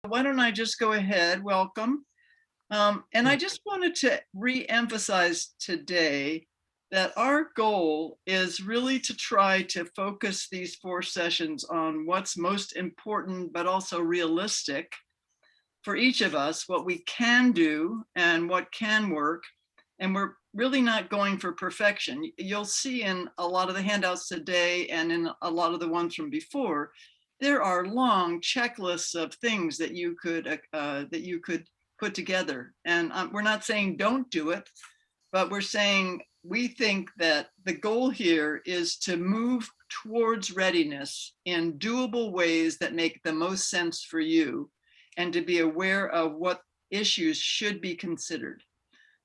Why don't I just go ahead? Welcome. And I just wanted to re-emphasize today that our goal is really to try to focus these 4 sessions on what's most important, but also realistic for each of us, what we can do and what can work. And we're really not going for perfection. You'll see in a lot of the handouts today and in a lot of the ones from before, there are long checklists of things that you could put together. And we're not saying don't do it, but we're saying we think that the goal here is to move towards readiness in doable ways that make the most sense for you and to be aware of what issues should be considered.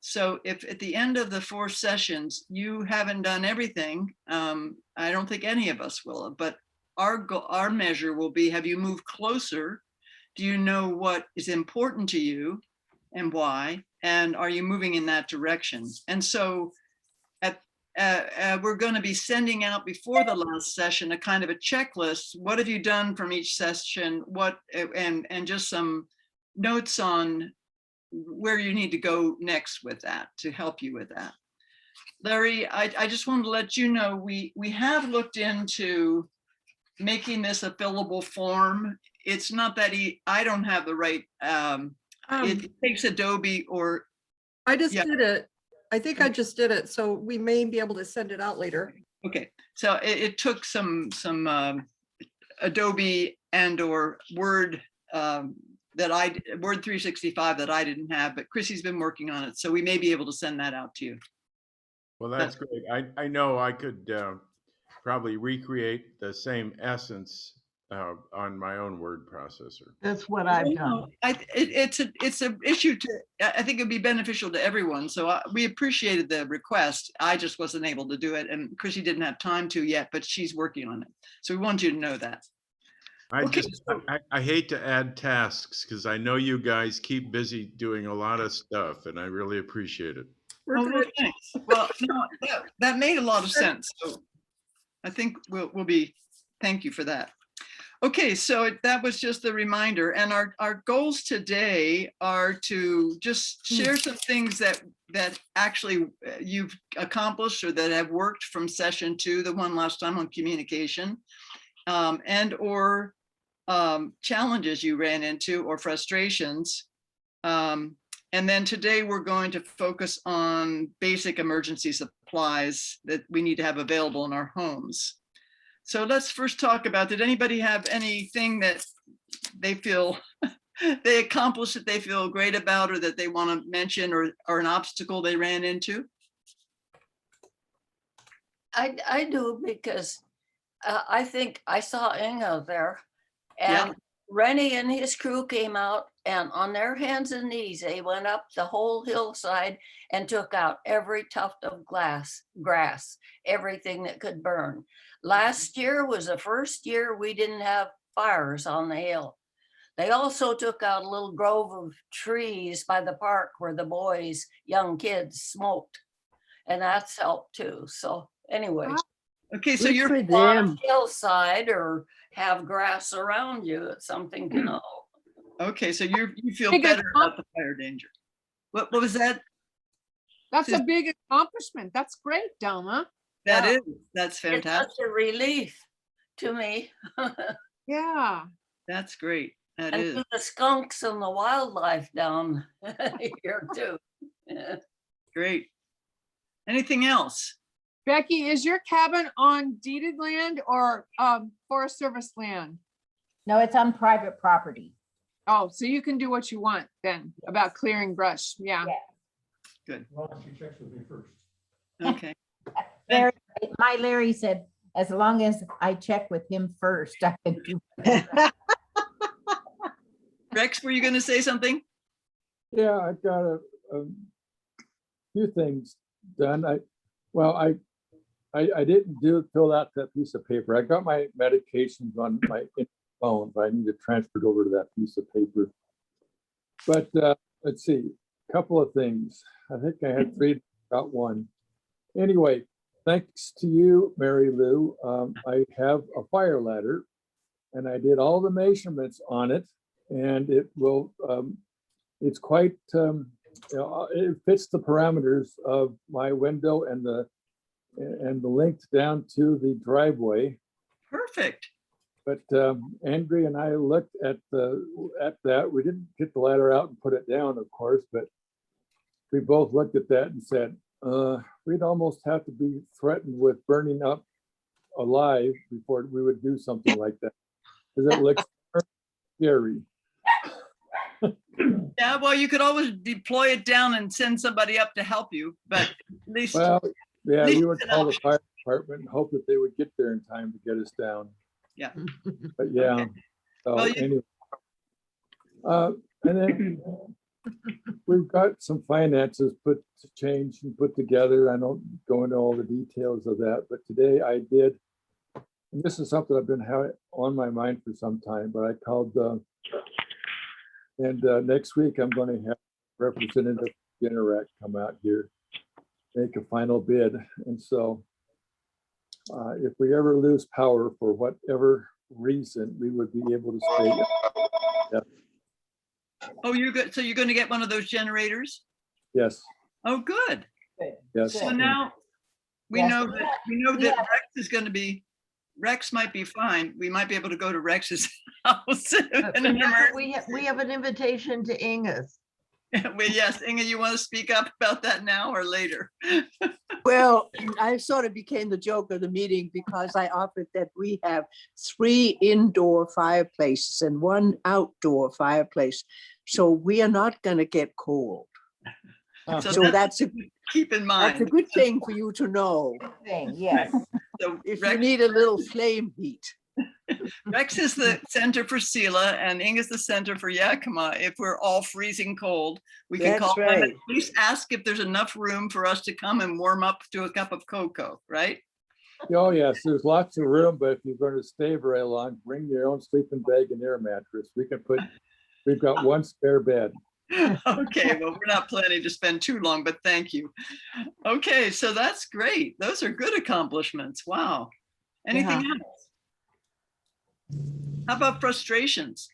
So if at the end of the 4 sessions, you haven't done everything, I don't think any of us will, but our measure will be, have you moved closer? Do you know what is important to you and why? And are you moving in that direction? And so we're going to be sending out before the last session a kind of a checklist. What have you done from each session? What and just some notes on where you need to go next with that to help you with that. Larry, I just wanted to let you know we have looked into making this a fillable form. It's not that I don't have the right, it takes Adobe or. I just did it. I think I just did it. So we may be able to send it out later. Okay, so it took some Adobe and or Word Word 365 that I didn't have, but Chrissy's been working on it. So we may be able to send that out to you. Well, that's great. I know I could probably recreate the same essence on my own word processor. That's what I've done. It's an issue I think it'd be beneficial to everyone. So we appreciated the request. I just wasn't able to do it, and Chrissy didn't have time to yet, but she's working on it. So we want you to know that. I hate to add tasks because I know you guys keep busy doing a lot of stuff, and I really appreciate it. Oh, thanks. Well, no, that made a lot of sense. So I think we'll be, thank you for that. Okay, so that was just the reminder. And our goals today are to just share some things that actually you've accomplished or that have worked from session 2, the one last time on communication, and or challenges you ran into or frustrations. And then today we're going to focus on basic emergency supplies that we need to have available in our homes. So let's first talk about, did anybody have anything that they feel they accomplished that they feel great about or that they want to mention or an obstacle they ran into? I do, because I think I saw Inga there, and yeah. Rennie and his crew came out, and on their hands and knees, they went up the whole hillside and took out every tuft of grass, everything that could burn. Last year was the first year we didn't have fires on the hill. They also took out a little grove of trees by the park where the boys, young kids, smoked, and that's helped too. So anyway. Okay, so you're on a hillside or have grass around you. It's something to know. Okay, so you feel better about the fire danger. What was that? That's a big accomplishment. That's great, Delma. That's fantastic. It's such a relief to me. Yeah. That's great. That and is. To the skunks and the wildlife down here too. Yeah. Great. Anything else? Becky, is your cabin on deeded land or Forest Service land? No, it's on private property. Oh, so you can do what you want then about clearing brush. Yeah. Good. Well, she checks with me first. Okay. Larry said, as long as I check with him first, I can do that. Rex, were you going to say something? Yeah, I've got a few things done. I didn't fill out that piece of paper. I got my medications on my phone, but I need to transfer it over to that piece of paper. But let's see, a couple of things. I think I had 3, got 1. Anyway, thanks to you, Mary Lou, I have a fire ladder, and I did all the measurements on it, And it will, it's quite, it fits the parameters of my window and the length down to the driveway. Perfect. But Andrea and I looked at that. We didn't get the ladder out and put it down, of course, but we both looked at that and said, we'd almost have to be threatened with burning up alive before we would do something like that, because it looks scary. Yeah, well, you could always deploy it down and send somebody up to help you, but at least, Well, yeah, least we would it's an call the option. fire department and hope that they would get there in time to get us down. Yeah. But yeah, Okay. so Well, anyway. And then we've got some finances changed and put together. I don't go into all the details of that, but today I did. And this is something I've been having on my mind for some time, but I called, and next week I'm going to have Representative Generac come out here, make a final bid. And so if we ever lose power for whatever reason, we would be able to stay. oh, you're good. So you're going to get one of those generators? Yes, Oh, good. yes. So now we Yes, know we that, have- we know we that have- Rex is going to be, Rex might be fine. We might be able to go to Rex's house. But in an remember, emergency. we have an invitation to Inga's. Well, yes, Inga, you want to speak up about that now or later? Well, I sort of became the joke of the meeting because I offered that we have 3 indoor fireplaces and 1 outdoor fireplace. So we are not going to get cold. So that's a Keep in mind. good thing for you to know, Thing, yes. So if you Rex, need a little flame heat. Rex is the center for Sela and Inga's the center for Yakima. If we're all freezing cold, we can That's call them and right. at least ask if there's enough room for us to come and warm up to a cup of cocoa, right? Oh, yes, there's lots of room, but if you're going to stay very long, bring your own sleeping bag and air mattress. We've got 1 spare bed. Okay, well, we're not planning to spend too long, but thank you. Okay, so that's great. Those are good accomplishments. Wow. Anything else? How about frustrations?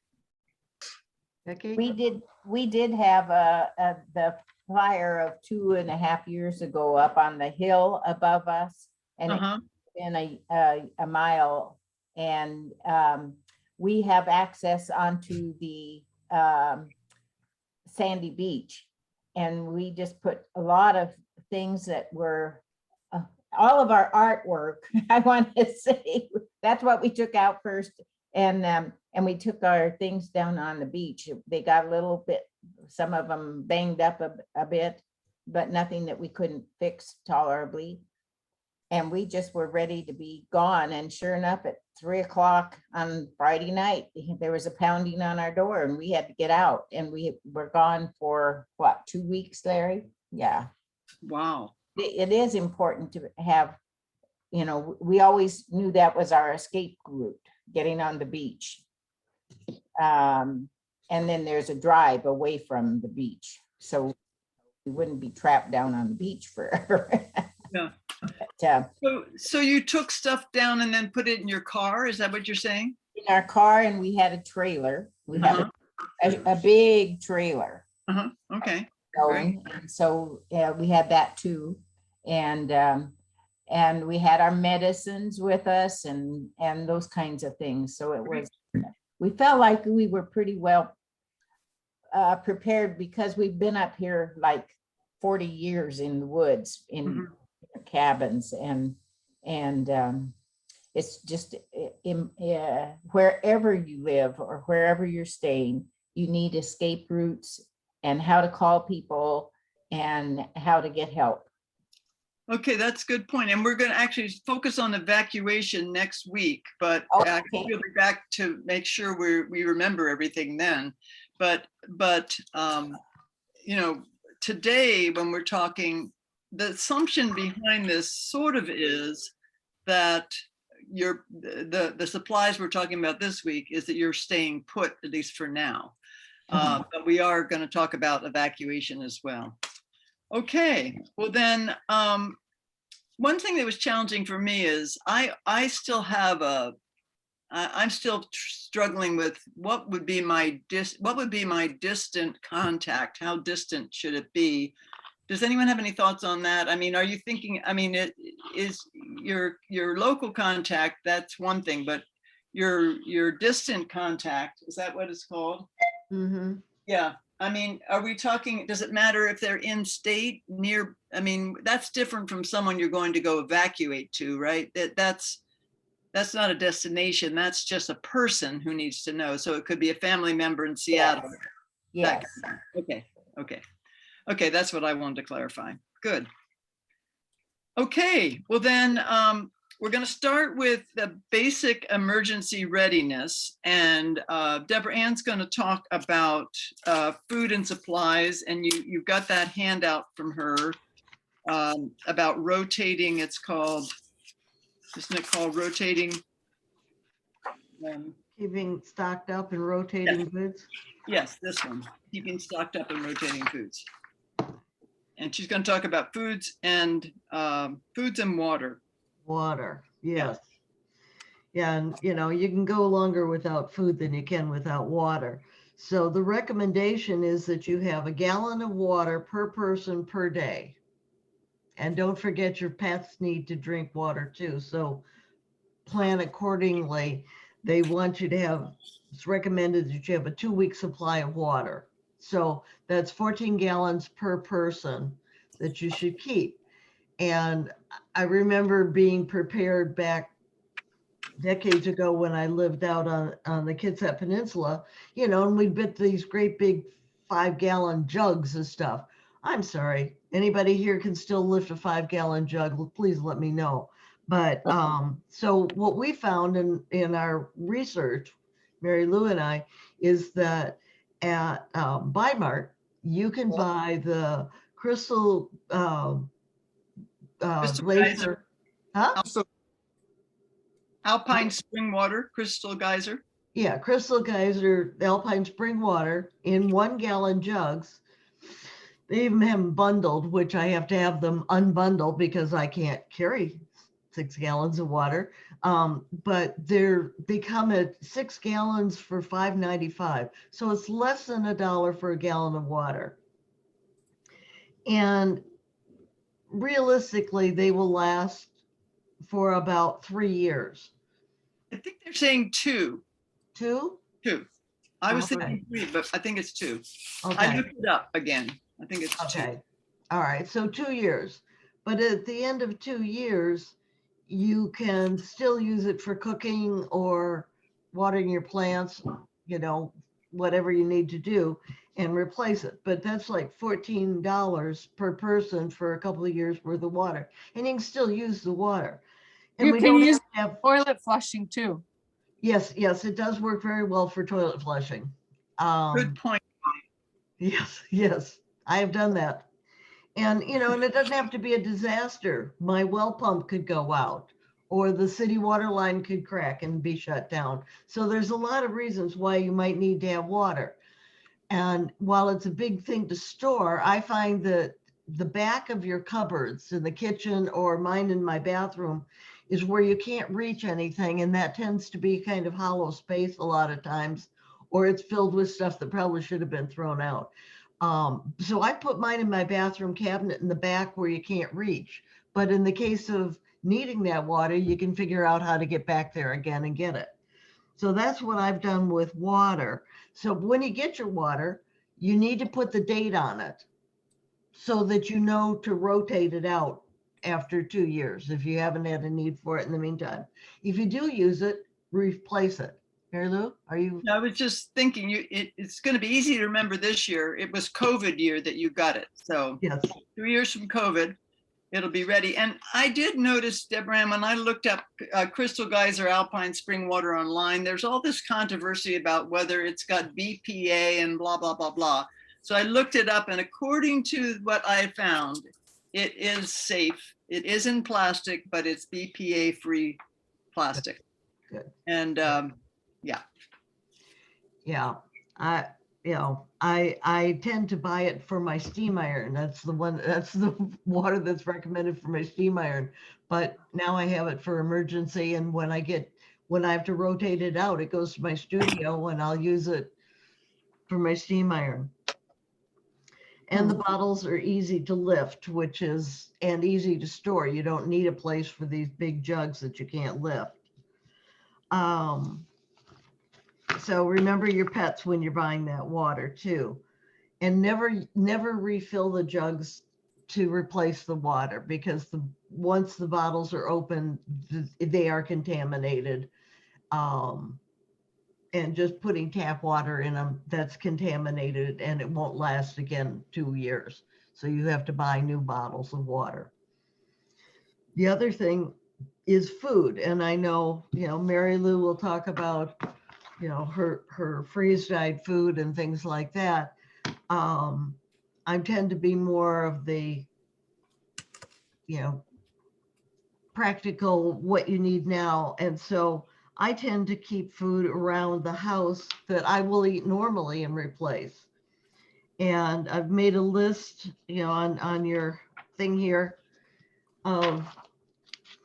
Becky? We did have the fire of 2.5 years ago up on the hill above us and it Uh-huh. in a mile. And we have access onto the sandy beach. And we just put a lot of things that were, all of our artwork, I want to say, that's what we took out first. And we took our things down on the beach. They got a little bit, some of them banged up a bit, but nothing that we couldn't fix tolerably. And we just were ready to be gone. And sure enough, at 3 o'clock on Friday night, there was a pounding on our door and we had to get out. And we were gone for what, 2 weeks, Larry? Yeah. Wow. It is important to have, you know, we always knew that was our escape route, getting on the beach. And then there's a drive away from the beach. So we wouldn't be trapped down on the beach forever. Yeah. But, So you took stuff down and then put it in your car? Is that what you're saying? in our car, and we had a trailer. We have a big trailer. Okay. Going. And so we had that too. And we had our medicines with us and those kinds of things. So it was, we felt like we were pretty well prepared because we've been up here like 40 years in the woods in cabins and it's just wherever you live or wherever you're staying, you need escape routes and how to call people and how to get help. Okay, that's a good point. And we're going to actually focus on evacuation next week, but Okay. we'll be back to make sure we remember everything then. But you know, today when we're talking, the assumption behind this sort of is that the supplies we're talking about this week is that you're staying put, at least for now. But we are going to talk about evacuation as well. Okay, well then, one thing that was challenging for me is I still have a I'm still struggling with what would be my distant contact? How distant should it be? Does anyone have any thoughts on that? I mean, are you thinking, I mean, it is your local contact, that's one thing, but your distant contact, is that what it's called? Mm-hmm. Yeah, I mean, are we talking, does it matter if they're in state near, I mean, that's different from someone you're going to go evacuate to, right? That's not a destination, that's just a person who needs to know. So it could be a family member in Seattle. Yes. Okay, that's what I wanted to clarify. Good. Okay, well then, we're going to start with the basic emergency readiness, and Deborah Ann's going to talk about food and supplies, and you've got that handout from her about rotating. It's called, isn't it called rotating? Keeping stocked up and rotating goods. Yes, this one, keeping stocked up and rotating foods. And she's going to talk about foods and water. Water, yes. Yeah, and you know, you can go longer without food than you can without water. So the recommendation is that you have a gallon of water per person per day. And don't forget your pets need to drink water too. So plan accordingly. They want you to have, it's recommended that you have a 2-week supply of water. So that's 14 gallons per person that you should keep. And I remember being prepared back decades ago when I lived out on the Kitsap Peninsula, you know, and we'd get these great big 5-gallon jugs of stuff. I'm sorry, anybody here can still lift a 5-gallon jug, please let me know. But so what we found in our research, Mary Lou and I, is that at Bi-Mart, you can buy the crystal Crystal laser. geyser. Huh? Also, Alpine spring water, crystal geyser. Yeah, crystal geyser, Alpine spring water in 1-gallon jugs. They even have them bundled, which I have to have them unbundled because I can't carry 6 gallons of water. But they come at 6 gallons for $5.95. So it's less than $1 for a gallon of water. And realistically, they will last for about 3 years. I think they're saying 2. 2? 2. I was Okay. thinking 3, but I think it's 2. I Okay. looked it up again. I think it's 2. Okay. All right. So 2 years. But at the end of 2 years, you can still use it for cooking or watering your plants, you know, whatever you need to do, and replace it. But that's like $14 per person for a couple of years worth of water. And you can still use the water. And You we can don't use have to have, toilet flushing too. yes, it does work very well for toilet flushing. Good point. Yes, I have done that. And, you know, and it doesn't have to be a disaster. My well pump could go out, or the city water line could crack and be shut down. So there's a lot of reasons why you might need to have water. And while it's a big thing to store, I find that the back of your cupboards in the kitchen or mine in my bathroom is where you can't reach anything. And that tends to be kind of hollow space a lot of times, or it's filled with stuff that probably should have been thrown out. So I put mine in my bathroom cabinet in the back where you can't reach. But in the case of needing that water, you can figure out how to get back there again and get it. So that's what I've done with water. So when you get your water, you need to put the date on it so that you know to rotate it out after 2 years if you haven't had a need for it in the meantime. If you do use it, replace it. Mary Lou, are you? I was just thinking it's going to be easy to remember this year. It was COVID year that you got it. So Yes. 2 years from COVID, it'll be ready. And I did notice, Deborah Ann, when I looked up Crystal Geyser Alpine Spring Water online, there's all this controversy about whether it's got BPA and blah, blah, blah, blah. So I looked it up, and according to what I found, it is safe. It is in plastic, but it's BPA-free plastic. Good. And Yeah, I tend to buy it for my steam iron. That's the water that's recommended for my steam iron. But now I have it for emergency, and when I get when I have to rotate it out, it goes to my studio and I'll use it for my steam iron. And the bottles are easy to lift, and easy to store. You don't need a place for these big jugs that you can't lift. So remember your pets when you're buying that water too. And never refill the jugs to replace the water, because once the bottles are open, they are contaminated. And just putting tap water in them, that's contaminated and it won't last again 2 years. So you have to buy new bottles of water. The other thing is food. And I know, Mary Lou will talk about, her freeze-dried food and things like that. I tend to be more of the, practical, what you need now. And so I tend to keep food around the house that I will eat normally and replace. And I've made a list, on your thing here of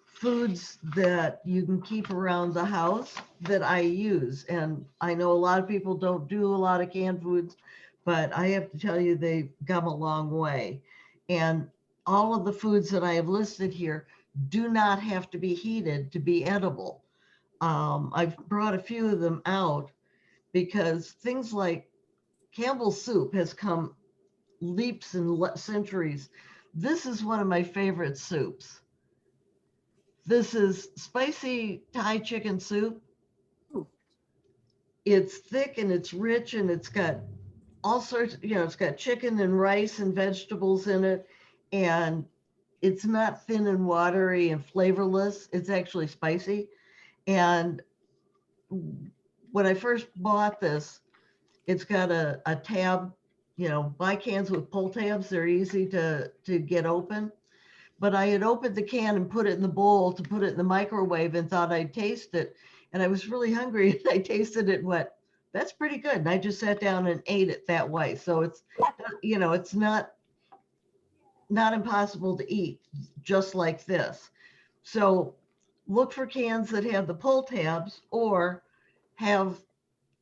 foods that you can keep around the house that I use. And I know a lot of people don't do a lot of canned foods, but I have to tell you, they've come a long way. And all of the foods that I have listed here do not have to be heated to be edible. I've brought a few of them out because things like Campbell's soup has come leaps and centuries. This is one of my favorite soups. This is spicy Thai chicken soup. It's thick and it's rich and it's got all sorts, it's got chicken and rice and vegetables in it. And it's not thin and watery and flavorless. It's actually spicy. And when I first bought this, it's got a tab, buy cans with pull tabs. They're easy to get open. But I had opened the can and put it in the bowl to put it in the microwave and thought I'd taste it. And I was really hungry and I tasted it and went, that's pretty good. And I just sat down and ate it that way. So it's, it's not impossible to eat just like this. So look for cans that have the pull tabs or have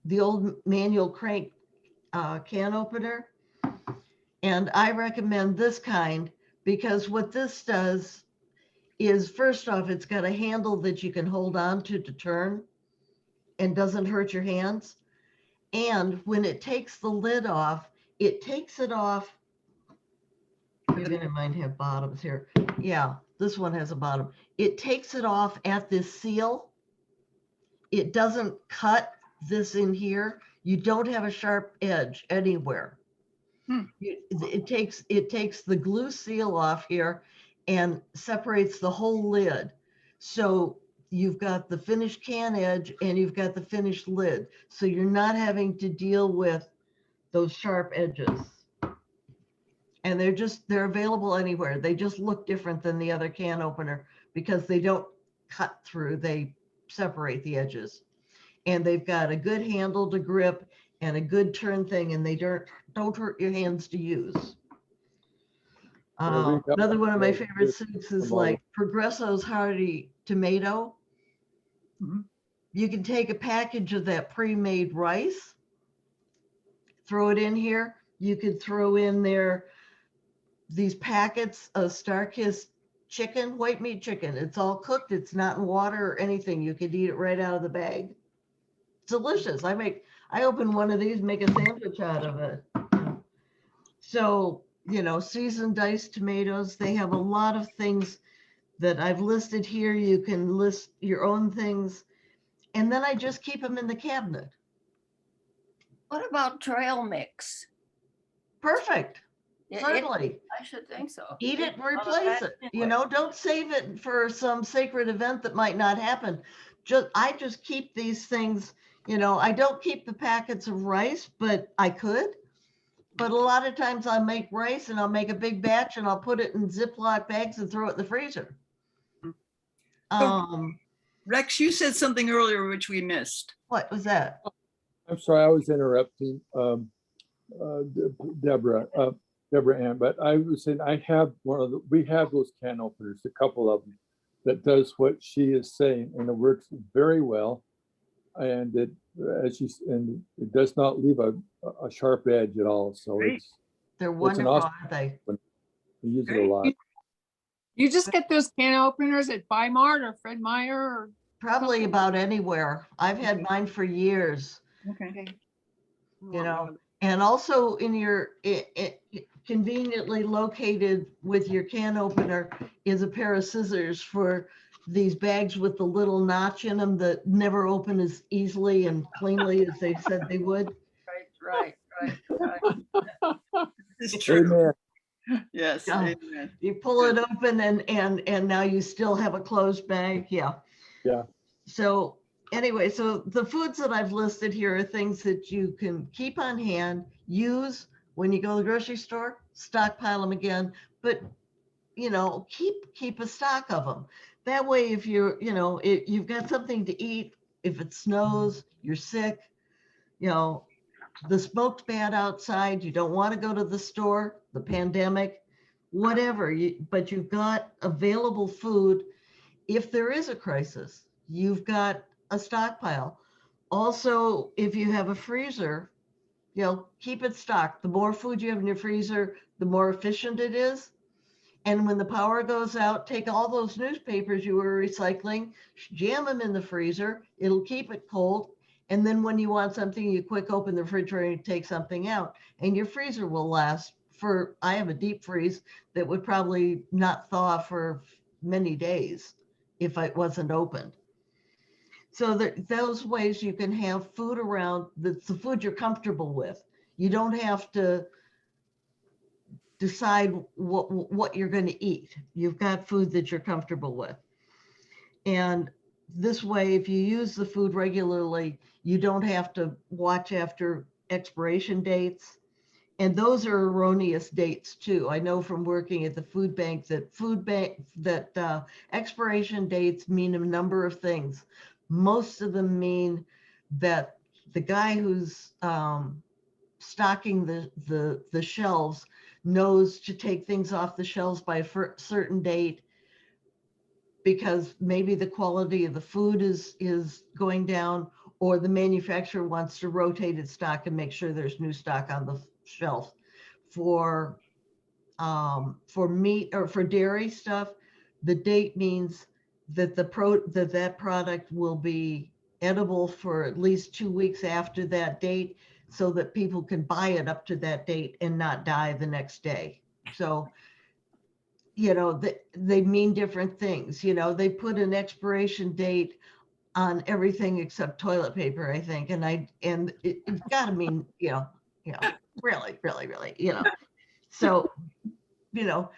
the old manual crank can opener. And I recommend this kind because what this does is, first off, it's got a handle that you can hold on to turn and doesn't hurt your hands. And when it takes the lid off, it takes it off. Even it might have bottoms here. Yeah, this one has a bottom. It takes it off at this seal. It doesn't cut this in here. You don't have a sharp edge anywhere. It takes the glue seal off here and separates the whole lid. So you've got the finished can edge and you've got the finished lid. So you're not having to deal with those sharp edges. And they're available anywhere. They just look different than the other can opener because they don't cut through, they separate the edges. And they've got a good handle to grip and a good turn thing, and they don't hurt your hands to use. Another one of my favorite soups is like Progresso's Hearty tomato. You can take a package of that pre-made rice, throw it in here. You could throw in there these packets of Star-Kissed chicken, white meat chicken. It's all cooked. It's not in water or anything. You could eat it right out of the bag. It's delicious. I open one of these, make a sandwich out of it. So, seasoned diced tomatoes, they have a lot of things that I've listed here. You can list your own things. And then I just keep them in the cabinet. What about trail mix? Perfect. It- Certainly. I should think so. Eat it and Well, replace that- it. Don't save it for some sacred event that might not happen. I just keep these things, I don't keep the packets of rice, but I could. But a lot of times I'll make rice and I'll make a big batch and I'll put it in Ziploc bags and throw it in the freezer. Rex, you said something earlier which we missed. What was that? I'm sorry, I was interrupting Deborah Ann, but I was saying we have those can openers, a couple of them. that does what she is saying, and it works very well. And it, and it does not leave a sharp edge at all. So Great. They're an wonderful, awesome- aren't they? we use it a Great. lot. You just get those can openers at Mart or Fred Meyer or, Probably about anywhere. I've had mine for years, Okay. you know, and also in your, conveniently located with your can opener is a pair of scissors for these bags with the little notch in them that never open as easily and cleanly as they said they would. Right. It's true. Amen. Yes, Yeah. amen. You pull it open and now you still have a closed bag. Yeah. Yeah. So anyway, so the foods that I've listed here are things that you can keep on hand, use when you go to the grocery store, stockpile them again, but you know, keep a stock of them. That way, if you're, you know, if you've got something to eat, if it snows, you're sick, you know, the smoke's bad outside, you don't want to go to the store, the pandemic, whatever, but you've got available food. If there is a crisis, you've got a stockpile. Also, if you have a freezer, you know, keep it stocked. The more food you have in your freezer, the more efficient it is. And when the power goes out, take all those newspapers you were recycling, jam them in the freezer. It'll keep it cold. And then when you want something, you quick open the refrigerator and take something out. And your freezer will last for, I have a deep freeze that would probably not thaw for many days if it wasn't opened. So those ways you can have food around, that's the food you're comfortable with. You don't have to decide what you're going to eat. You've got food that you're comfortable with. And this way, if you use the food regularly, you don't have to watch after expiration dates. And those are erroneous dates too. I know from working at the food bank that expiration dates mean a number of things. Most of them mean that the guy who's stocking the shelves knows to take things off the shelves by a certain date because maybe the quality of the food is going down, or the manufacturer wants to rotate its stock and make sure there's new stock on the shelf. For meat or for dairy stuff, the date means that that product will be edible for at least 2 weeks after that date, so that people can buy it up to that date and not die the next day. So, you know, they mean different things. You know, they put an expiration date on everything except toilet paper, I think. And it's got to mean, you know, really, you know. So, you know,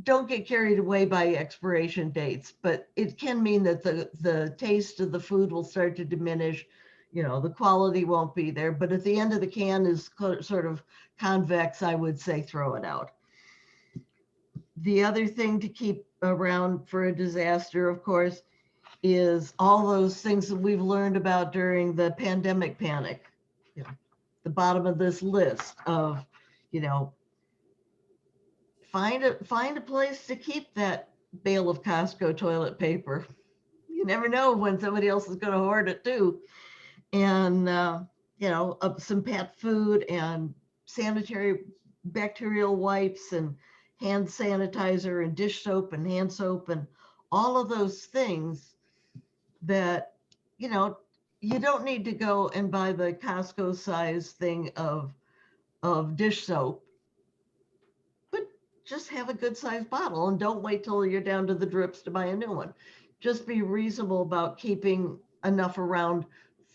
don't get carried away by expiration dates, but it can mean that the taste of the food will start to diminish. You know, the quality won't be there, but at the end of the can is sort of convex, I would say throw it out. The other thing to keep around for a disaster, of course, is all those things that we've learned about during the pandemic panic. You know, the bottom of this list of, you know, find a place to keep that bale of Costco toilet paper. You never know when somebody else is going to hoard it too. And, you know, some pet food and sanitary bacterial wipes and hand sanitizer and dish soap and hand soap and all of those things that, you know, you don't need to go and buy the Costco size thing of dish soap, but just have a good sized bottle and don't wait till you're down to the drips to buy a new one. Just be reasonable about keeping enough around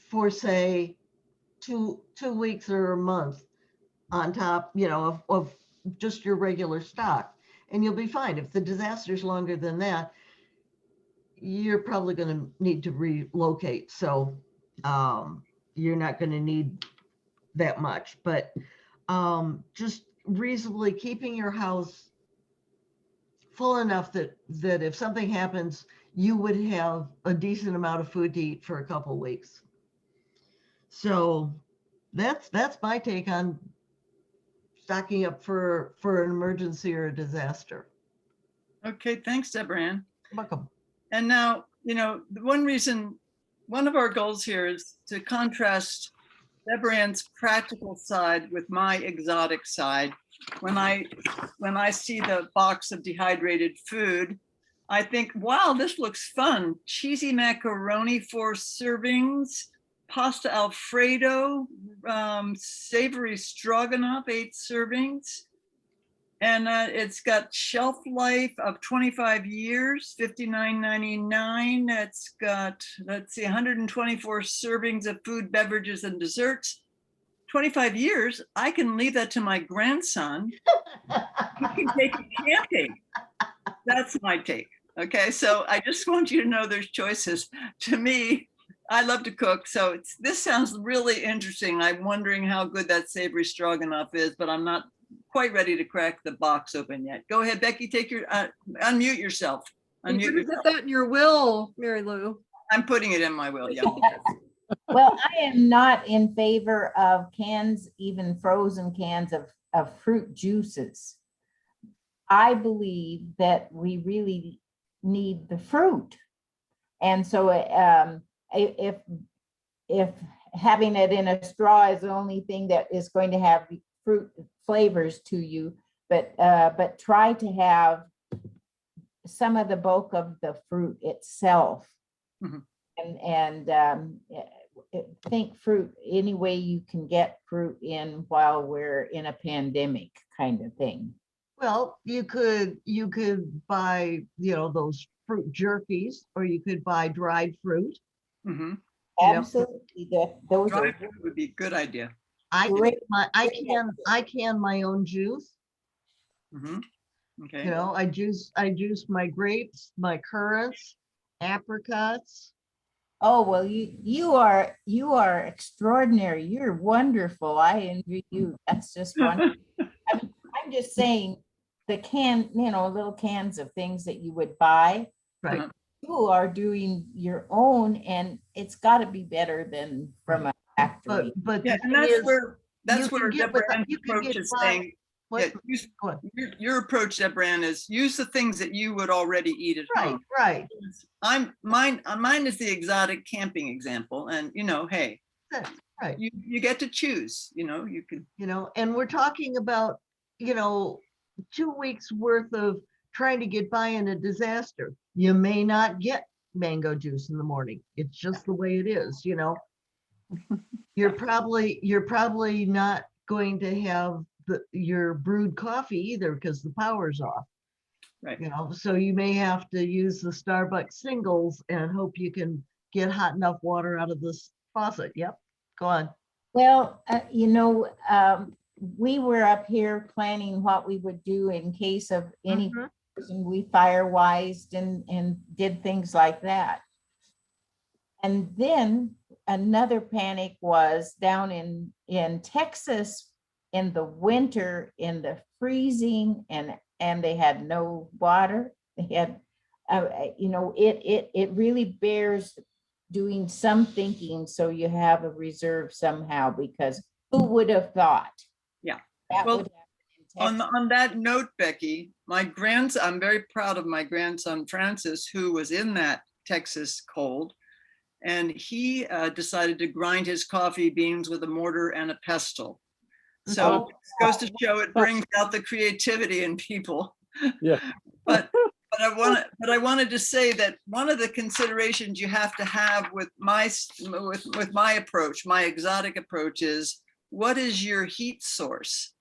for, say, two weeks or a month on top, you know, of just your regular stock, and you'll be fine. If the disaster's longer than that, you're probably going to need to relocate. So you're not going to need that much, but just reasonably keeping your house full enough that if something happens, you would have a decent amount of food to eat for a couple of weeks. So that's my take on stocking up for an emergency or a disaster. Okay, thanks, Deborah Ann. Welcome. And now, the one of our goals here is to contrast Deborah Ann's practical side with my exotic side. When I see the box of dehydrated food, I think, wow, this looks fun. Cheesy macaroni, 4 servings, pasta Alfredo, savory stroganoff, 8 servings. And it's got shelf life of 25 years, $59.99. It's got, let's see, 124 servings of food, beverages, and desserts. 25 years, I can leave that to my grandson. He can take it camping. That's my take. Okay, so I just want you to know there's choices. To me, I love to cook, so this sounds really interesting. I'm wondering how good that savory stroganoff is, but I'm not quite ready to crack the box open yet. Go ahead, Becky, take your, unmute yourself. You Unmute better yourself. get that in your will, Mary Lou. I'm putting it in my will, yeah. Well, I am not in favor of cans, even frozen cans of fruit juices. I believe that we really need the fruit. And so if having it in a straw is the only thing that is going to have fruit flavors to you, but try to have some of the bulk of the fruit itself. Mhm. And think fruit any way you can get fruit in while we're in a pandemic kind of thing. Well, you could buy, those fruit jerkies, or you could buy dried fruit. Mhm. You know, Absolutely, those Dry are food would be a good idea. I great. I can my own juice. Mhm. Okay. I juice my grapes, my currants, apricots. Oh, well, you are extraordinary. You're wonderful. I envy you. That's just wonderful. I'm just saying the little cans of things that you would buy. Right. Uh-huh. You are doing your own, and it's got to be better than from a factory. But Yeah, the and thing that's is, where you can get Deborah with Ann's you can approach get is by. saying, What? yeah, Go on. your approach, Deborah Ann, is use the things that you would already eat at Right, home. right. Mine is the exotic camping example, and hey, That's right. you get to choose. You can. And we're talking about, 2 weeks worth of trying to get by in a disaster. You may not get mango juice in the morning. It's just the way it is, You're probably not going to have your brewed coffee either because the power's off. Right. So you may have to use the Starbucks singles and hope you can get hot enough water out of this faucet. Yep. Go on. Well, we were up here planning what we would do in case of any Mhm. person. We firewised and did things like that. And then another panic was down in Texas in the winter, in the freezing, and they had no water. They had, it really bears doing some thinking so you have a reserve somehow, because who would have thought? Yeah. That Well, would happen in Texas. On that note, Becky, I'm very proud of my grandson, Francis, who was in that Texas cold. And he decided to grind his coffee beans with a mortar and a pestle. So Oh. it goes to show it brings out the creativity in people. Yeah. But I wanted to say that one of the considerations you have to have with my approach, my exotic approach, is what is your heat source?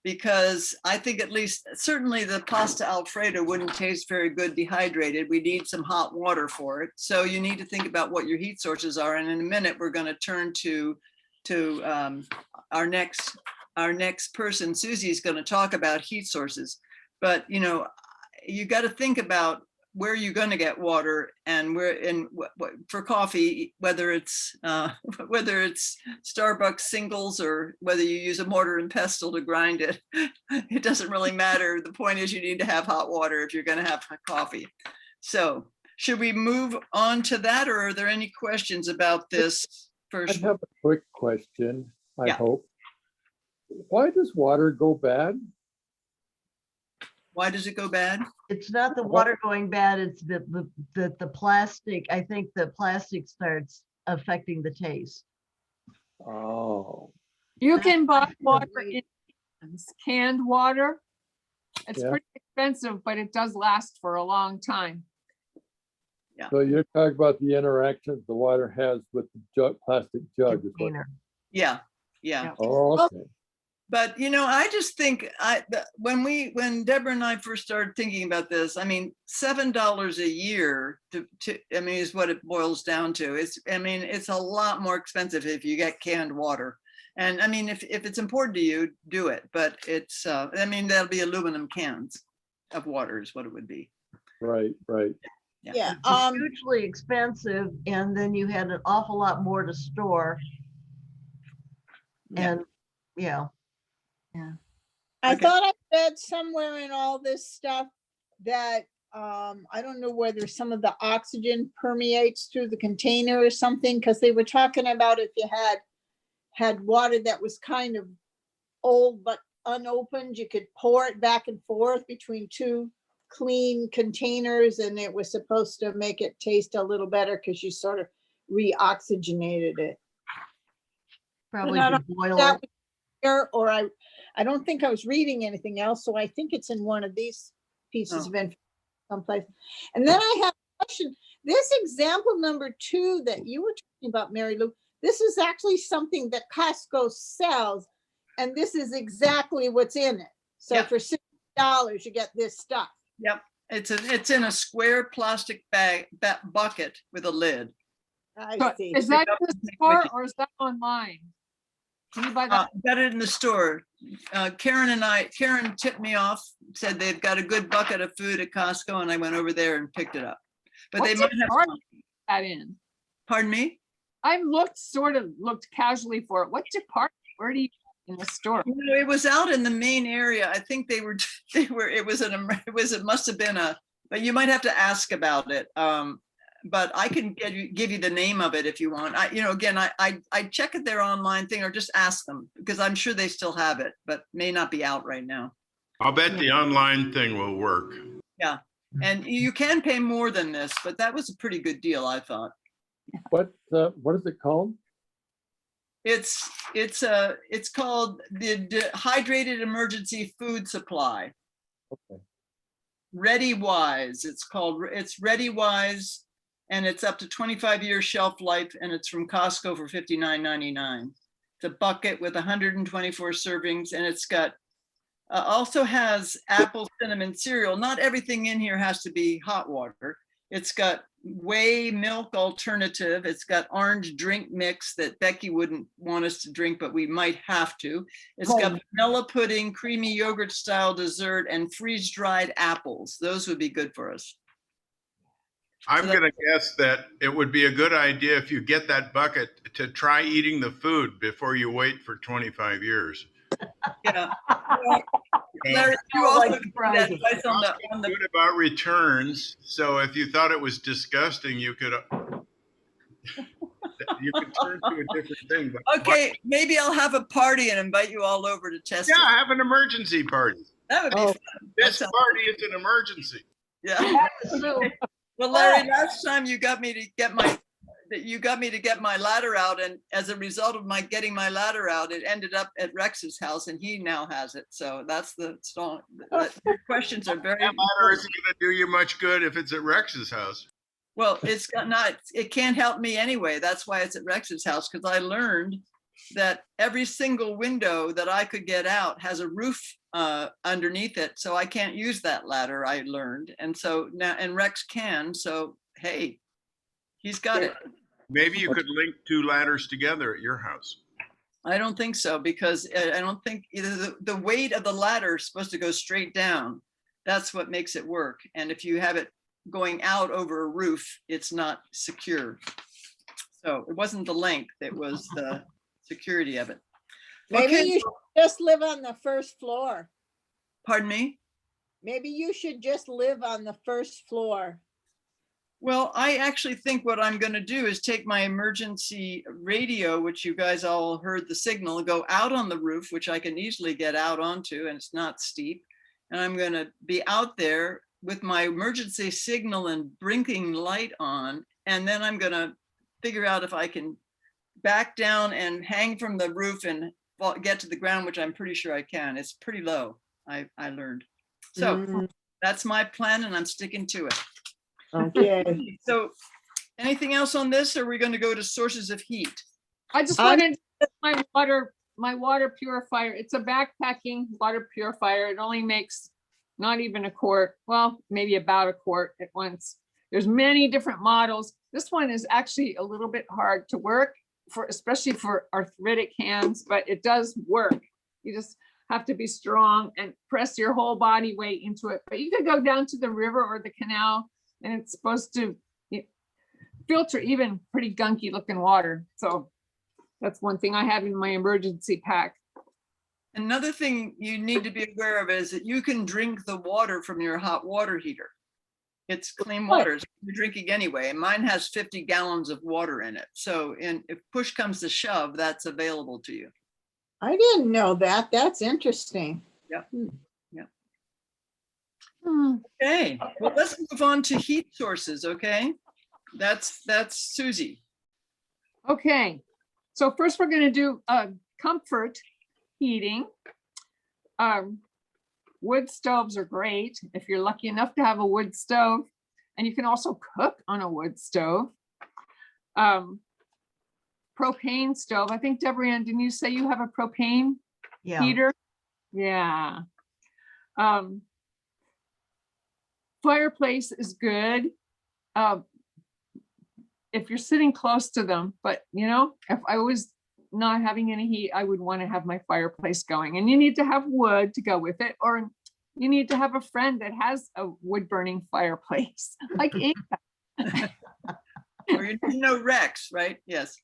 Because I think at least certainly the pasta Alfredo wouldn't taste very good dehydrated. We need some hot water for it. So you need to think about what your heat sources are. And in a minute, we're going to turn to our next person. Susie's going to talk about heat sources. But you got to think about where you're going to get water and for coffee, whether it's Starbucks singles or whether you use a mortar and pestle to grind it. It doesn't really matter. The point is you need to have hot water if you're going to have coffee. So should we move on to that, or are there any questions about this I first? have a quick question, I Yeah. hope. Why does water go bad? Why does it go bad? It's not the water going bad, it's the plastic. I think the plastic starts affecting the taste. Oh, You can buy water Right. in canned water. It's Yeah. pretty expensive, but it does last for a long time. so you're talking about the interactions the water has with the jug, plastic jug. is what- Container. Yeah, yeah. Oh, okay. But you know, I just think when Deborah and I first started thinking about this, I mean, $7 a year I mean, is what it boils down to. I mean, it's a lot more expensive if you get canned water. And I mean, if it's important to you, do it. But I mean, that'll be aluminum cans of water is what it would be. Right, right. Yeah, It's hugely expensive, and then you had an awful lot more to store. Yeah. And, yeah, I Okay. thought I read somewhere in all this stuff that, I don't know whether some of the oxygen permeates through the container or something, because they were talking about if you had water that was kind of old but unopened, you could pour it back and forth between two clean containers, and it was supposed to make it taste a little better because you sort of re-oxygenated it. probably I should boil That it. was here, or I don't think I was reading anything else, so I think it's in one of these pieces Oh. of information someplace. And then I have a question. This example number 2 that you were talking about, Mary Lou, this is actually something that Costco sells, and this is exactly what's in it. So Yeah. for $60, you get this stuff. Yep. It's in a square plastic bucket with a lid. I So see. is that Pick up in the and take store with you. or is that online? Can you buy that? Got it in the store. Karen tipped me off, said they've got a good bucket of food at Costco, and I went over there and picked it up. But they What's might it have, hard to put that in? pardon me? I looked casually for it. What department? Where do you in the store? You know, it was out in the main area. I think it must have been but you might have to ask about it. But I can give you the name of it if you want. I check at their online thing or just ask them because I'm sure they still have it, but may not be out right now. I'll bet the online thing will work. Yeah. And you can pay more than this, but that was a pretty good deal, I thought. What is it called? It's called the Dehydrated Emergency Food Supply. Okay. ReadyWise. It's ReadyWise, and it's up to 25-year shelf life, and it's from Costco for $59.99. It's a bucket with 124 servings, and it's got also has apple cinnamon cereal. Not everything in here has to be hot water. It's got whey milk alternative. It's got orange drink mix that Becky wouldn't want us to drink, but we might have to. It's got vanilla pudding, creamy yogurt style dessert, and freeze-dried apples. Those would be good for us. I'm going to guess that it would be a good idea if you get that bucket to try eating the food before you wait for 25 years. Yeah. You know, Larry, you also like give that advice on the good about returns. So if you thought it was disgusting, you could turn to a different thing. But Okay, maybe I'll have a party and invite you all over to test yeah, it. have an emergency party. That would be Oh. fun. This sounds- party is an emergency. Yeah. So, Well, Larry, last time you got me to get my ladder out, and as a result of my getting my ladder out, it ended up at Rex's house, and he now has it. So that's the song. Your questions are very That matter isn't going to do you much good if it's at Rex's house. well. It can't help me anyway. That's why it's at Rex's house, because I learned that every single window that I could get out has a roof underneath it, so I can't use that ladder. I learned, and so now Rex can. So hey, he's got it. Maybe you could link two ladders together at your house. I don't think so, because I don't think either the weight of the ladder is supposed to go straight down. That's what makes it work. And if you have it going out over a roof, it's not secure. So it wasn't the length, it was the security of it. Maybe Okay. you should just live on the first floor. Pardon me? Maybe you should just live on the first floor. Well, I actually think what I'm going to do is take my emergency radio, which you guys all heard the signal, go out on the roof, which I can easily get out onto, and it's not steep. and I'm going to be out there with my emergency signal and blinking light on, and then I'm going to figure out if I can back down and hang from the roof and get to the ground, which I'm pretty sure I can. It's pretty low, I learned. So Mm, that's my plan, and I'm sticking to it. Okay. So anything else on this, or are we going to go to sources of heat? I just I'm- wanted my water purifier. It's a backpacking water purifier. It only makes not even a quart. Well, maybe about a quart at once. There's many different models. This one is actually a little bit hard to work for, especially for arthritic hands, but it does work. You just have to be strong and press your whole body weight into it. But you could go down to the river or the canal, and it's supposed to filter even pretty gunky looking water. So that's one thing I have in my emergency pack. Another thing you need to be aware of is that you can drink the water from your hot water heater. It's clean water, so you're drinking anyway. And mine has 50 gallons of water in it. So if push comes to shove, that's available to you. I didn't know that. That's interesting. Okay, well, let's move on to heat sources, okay? That's Susie. Okay, so first we're gonna do comfort heating. Wood stoves are great if you're lucky enough to have a wood stove, and you can also cook on a wood stove. Propane stove. I think, Deborah Ann, didn't you say you have a propane Yeah. heater? Yeah. Fireplace is good if you're sitting close to them, but you know, if I was not having any heat, I would want to have my fireplace going, and you need to have wood to go with it, or you need to have a friend that has a wood burning fireplace like Inga Or you know Rex, right? Yes.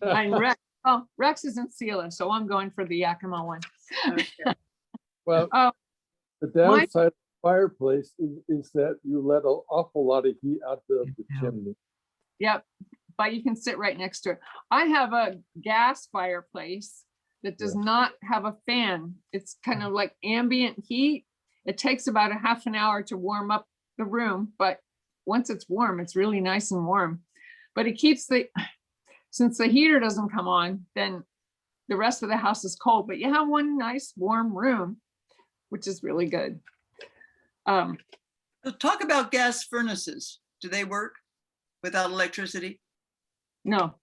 and Rex. Oh, Rex is in Sealand, so I'm going for the Yakima one. Okay. Well, Oh, the downside of fireplace is that you let an awful lot of heat out of the Yeah. chimney. yep, but you can sit right next to it. I have a gas fireplace that does Yeah. not have a fan. It's kind of like ambient heat. It takes about a half an hour to warm up the room, but once it's warm, it's really nice and warm. But it keeps since the heater doesn't come on, then the rest of the house is cold, but you have one nice warm room, which is really good. So talk about gas furnaces. Do they work without electricity? No,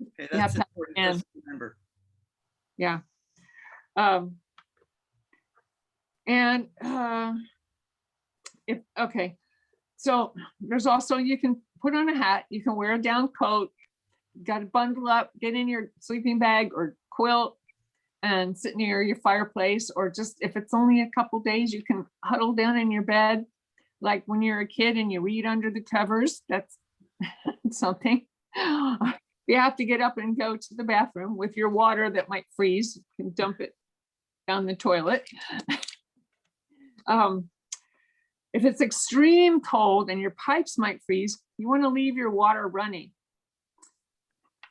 Okay, You have that's to have important a for us fan. to remember. yeah. Okay, so there's also, you can put on a hat, you can wear a down coat, got to bundle up, get in your sleeping bag or quilt and sit near your fireplace, or just if it's only a couple days, you can huddle down in your bed like when you're a kid and you read under the covers. That's something. You have to get up and go to the bathroom with your water that might freeze, you can dump it down the toilet. If it's extreme cold and your pipes might freeze, you want to leave your water running,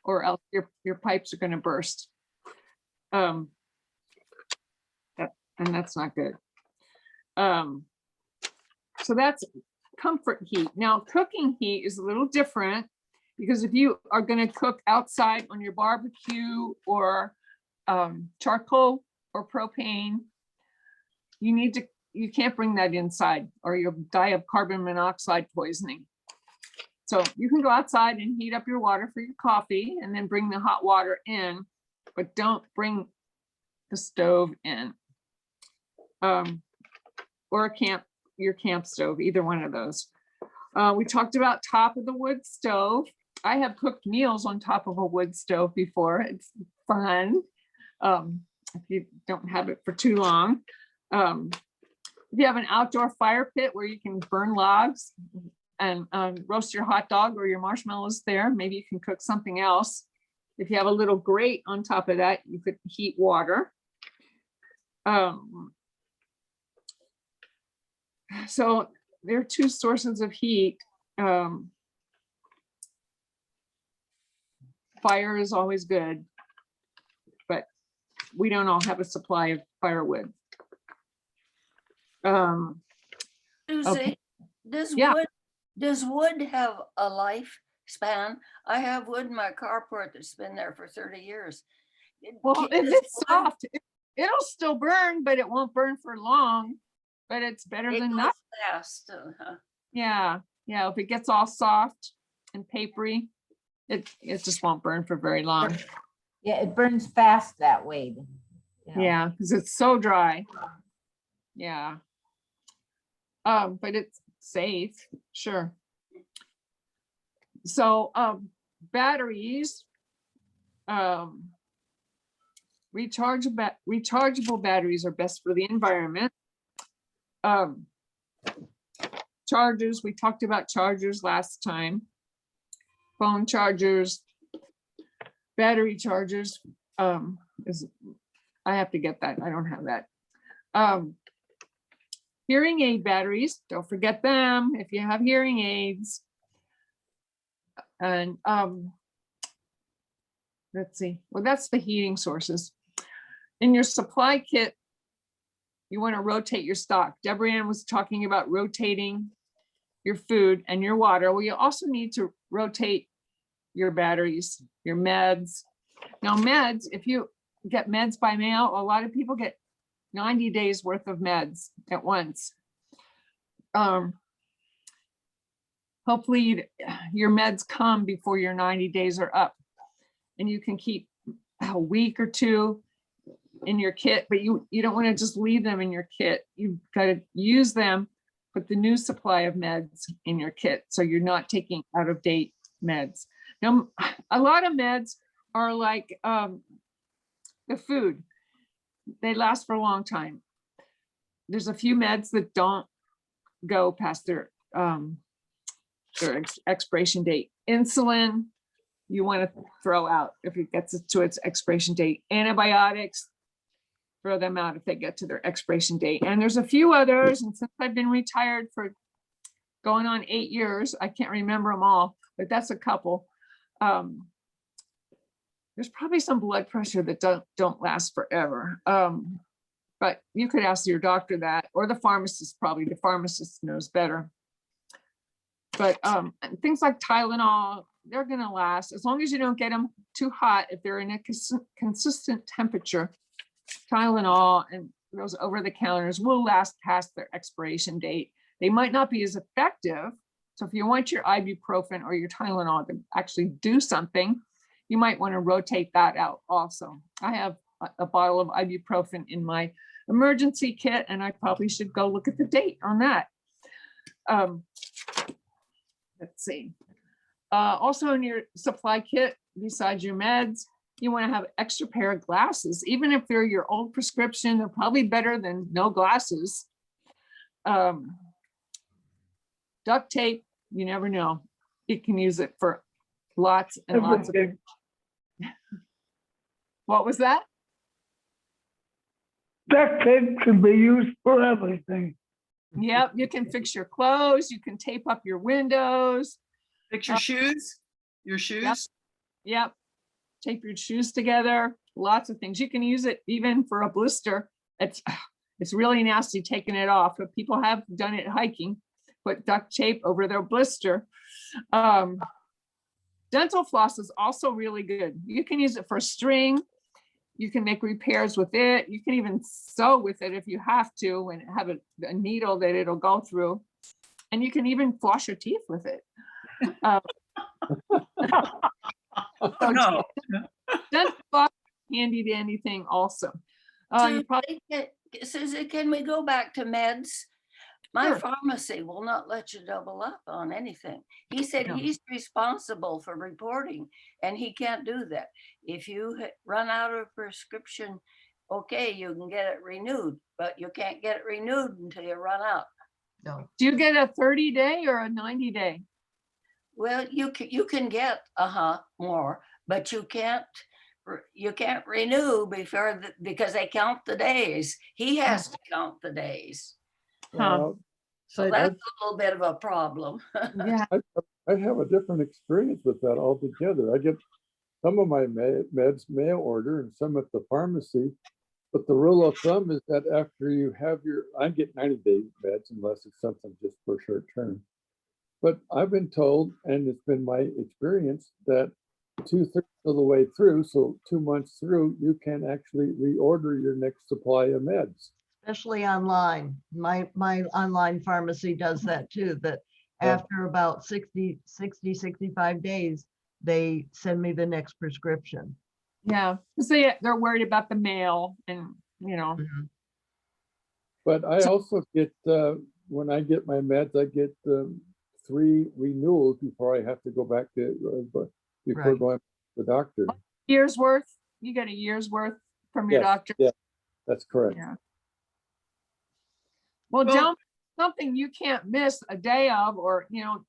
or else your pipes are going to burst. And that's not good. So that's comfort heat. Now, cooking heat is a little different, because if you are going to cook outside on your barbecue or charcoal or propane, you can't bring that inside or you'll die of carbon monoxide poisoning. So you can go outside and heat up your water for your coffee and then bring the hot water in, but don't bring the stove in. Or your camp stove, either one of those. We talked about top of the wood stove. I have cooked meals on top of a wood stove before. It's fun. If you don't have it for too long. If you have an outdoor fire pit where you can burn logs and roast your hot dog or your marshmallows there, maybe you can cook something else. If you have a little grate on top of that, you could heat water. So there are two sources of heat. Fire is always good, but we don't all have a supply of firewood. Susie, Okay. does Yeah. wood have a lifespan? I have wood in my carport that's been there for 30 years. Well, if Does it's wood- soft, it'll still burn, but it won't burn for long. But it's better It than goes that. fast. Yeah, yeah. If it gets all soft and papery, it just won't burn for very long. Yeah, it burns fast that way. you know. Yeah, because it's so dry. Yeah. But it's safe, sure. So, batteries, rechargeable batteries are best for the environment. Chargers, we talked about chargers last time. Phone chargers, battery chargers, I have to get that. I don't have that. Hearing aid batteries, don't forget them if you have hearing aids. And let's see, well, that's the heating sources. In your supply kit, you want to rotate your stock. Deborah Ann was talking about rotating your food and your water. Well, you also need to rotate your batteries, your meds. Now meds, if you get meds by mail, a lot of people get 90 days worth of meds at once. Hopefully your meds come before your 90 days are up, and you can keep a week or two in your kit, but you don't want to just leave them in your kit. You've got to use them, put the new supply of meds in your kit, so you're not taking out of date meds. Now, a lot of meds are like the food. They last for a long time. There's a few meds that don't go past their expiration date. Insulin, you want to throw out if it gets to its expiration date. Antibiotics, throw them out if they get to their expiration date. And there's a few others, and since I've been retired for going on 8 years, I can't remember them all, but that's a couple. There's probably some blood pressure that don't last forever. But you could ask your doctor that, or the pharmacist, probably the pharmacist knows better. But things like Tylenol, they're gonna last as long as you don't get them too hot. If they're in a consistent temperature, Tylenol and those over-the-counters will last past their expiration date. They might not be as effective. So if you want your ibuprofen or your Tylenol to actually do something, you might want to rotate that out also. I have a bottle of ibuprofen in my emergency kit, and I probably should go look at the date on that. Let's see. Also in your supply kit, besides your meds, you want to have extra pair of glasses. Even if they're your old prescription, they're probably better than no glasses. Duct tape, you never know. You can use it for lots and lots of. What was that? Duct tape can be used for everything. Yep, you can fix your clothes, you can tape up your windows. Fix your shoes, your shoes. Yep, tape your shoes together, lots of things. You can use it even for a blister. It's really nasty taking it off, but people have done it hiking, put duct tape over their blister. Dental floss is also really good. You can use it for string. You can make repairs with it. You can even sew with it if you have to and have a needle that it'll go through. And you can even floss your teeth with it. So No. dental floss, handy dandy thing also. You probably, Susie, can we go back to meds? My Sure. pharmacy will not let you double up on anything. He said No. he's responsible for reporting, and he can't do that. If you run out of prescription, okay, you can get it renewed, but you can't get it renewed until you run out. No. do you get a 30-day or a 90-day? Well, you can get more, but you can't renew before because they count the days. He has to count the days. Huh. So I- that's a little bit of a problem. Yeah. I have a different experience with that altogether. I get some of my meds mail order and some at the pharmacy. But the rule of thumb is that after you have I get 90-day meds unless it's something just for short term. But I've been told, and it's been my experience, that 2/3 of the way through, so 2 months through, you can actually reorder your next supply of meds. Especially online. My online pharmacy does that too, that Yeah. after about 65 days, they send me the next prescription. Yeah, because they're worried about the mail and, you know, But I also get, when I get my meds, I get 3 renewals before I have to go back to, before Right. going to the doctor. year's worth, you get a year's worth from your Yes, doctor. yeah, that's correct. Yeah. Well, Well- don't, something you can't miss a day of, or, you know,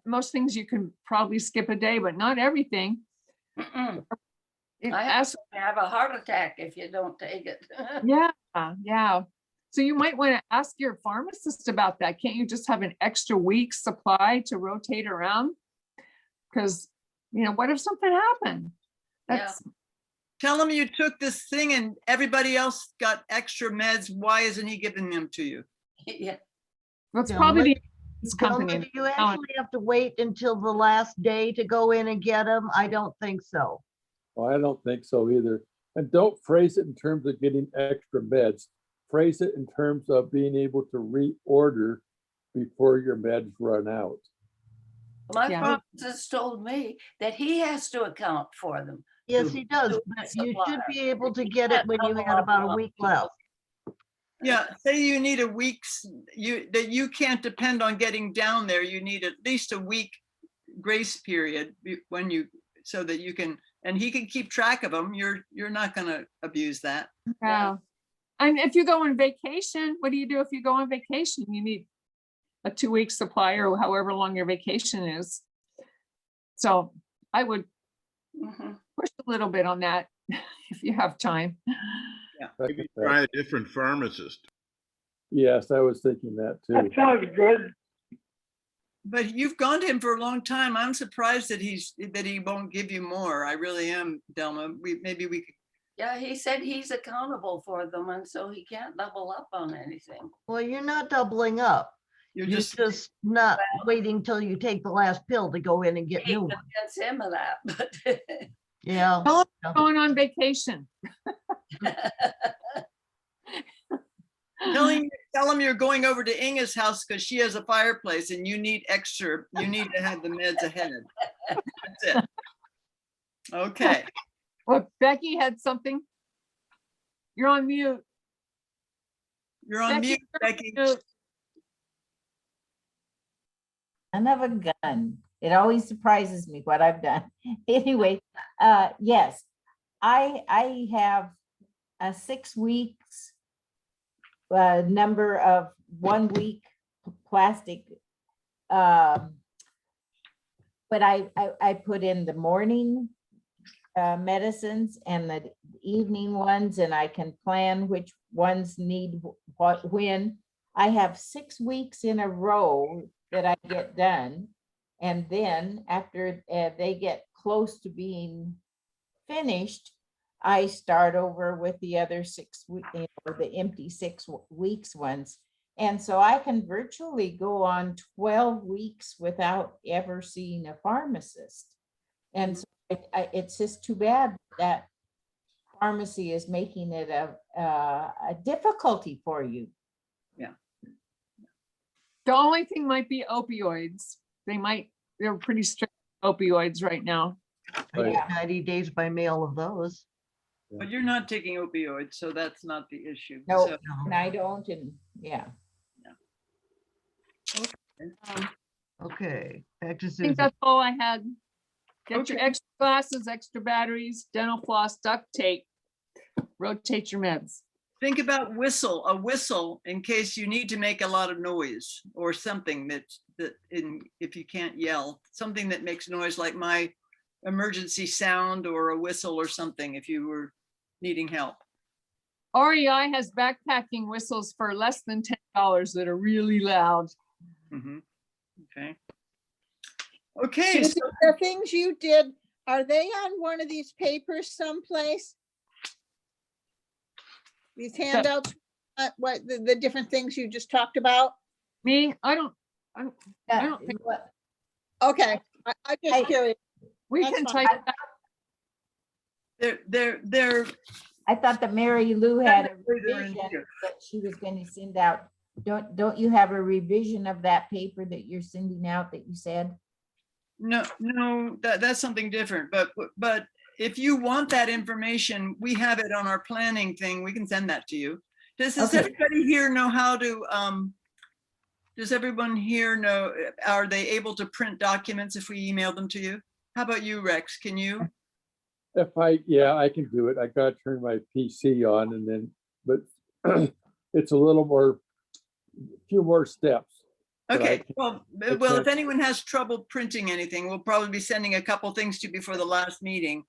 most things you can probably skip a day, but not everything. Mm-mm. It I has- have a heart attack if you don't take it. Yeah, yeah. So you might want to ask your pharmacist about that. Can't you just have an extra week's supply to rotate around? Because, you know, what if something happened? Yeah. That's, Tell him you took this thing and everybody else got extra meds. Why isn't he giving them to you? Yeah. that's Thelma, probably the Thelma, company. do you actually have to wait until the last day to go in and get them? I don't think so. Well, I don't think so either. And don't phrase it in terms of getting extra meds. Phrase it in terms of being able to reorder before your meds run out. My Yeah. pharmacist told me that he has to account for them. Yes, to he does, do but the you should supplier. be able to You get it can't when you double had up about a on week people. left. Yeah, say you need a week's, that you can't depend on getting down there. You need at least a week grace period when you, so that you can, and he can keep track of them. You're not gonna abuse that. Yeah. And if you go on vacation, what do you do if you go on vacation? You need a 2-week supply or however long your vacation is. So I would Mhm. push a little bit on that if you have time. Maybe try a different pharmacist. Yes, I was thinking that too. That sounds good. But you've gone to him for a long time. I'm surprised that he won't give you more. I really am, Delma. Maybe we could. Yeah, he said he's accountable for them, and so he can't double up on anything. Well, you're not doubling up. You're You're just, just not waiting till you take the last pill to go in and get He new ones. convince him of that, but Yeah. Tell him you're going on vacation. tell him you're going over to Inga's house because she has a fireplace and you need extra, you need to have the meds ahead. That's it. Okay. Well, Becky had something. You're on mute. You're on mute, Becky. Mute. Son of a gun. It always surprises me what I've done. Anyway, yes, I have a 6 weeks number of 1 week plastic. But I put in the morning medicines and the evening ones, and I can plan which ones need what when. I have 6 weeks in a row that I get done. And then after they get close to being finished, I start over with the other 6 weeks, the empty 6 weeks ones. And so I can virtually go on 12 weeks without ever seeing a pharmacist. And so it's just too bad that pharmacy is making it a difficulty for you. The only thing might be opioids. They're pretty strict opioids right now. I get Yeah. 90 days by mail of those. But you're not taking opioids, so that's not the issue. No, So, and I don't, and yeah. Okay, back to I think Susan. that's all I had. Get your Okay. extra glasses, extra batteries, dental floss, duct tape. Rotate your meds. think about a whistle in case you need to make a lot of noise or something if you can't yell, something that makes noise like my emergency sound or a whistle or something if you were needing help. REI has backpacking whistles for less than $10 that are really loud. Mhm. Okay. Okay, Susan, the things you did, are they on one of these papers someplace? These handouts, what, the different things you just talked about? Me, I don't think- What- Okay, I'm just curious. we That's can fine. type it out. They're I thought that Mary Lou had a Technically, they're in revision here. that she was going to send out. Don't you have a revision of that paper that you're sending out that you said? no, that's something different, but if you want that information, we have it on our planning thing. We can send that to you. Does Okay. everybody here know how to, does everyone here know, are they able to print documents if we email them to you? How about you, Rex? Can you? Yeah, I can do it. I gotta turn my PC on and then, but it's a little more, few more steps. But I Okay, can- well, I well, if can't- anyone has trouble printing anything, we'll probably be sending a couple things to you before the last meeting.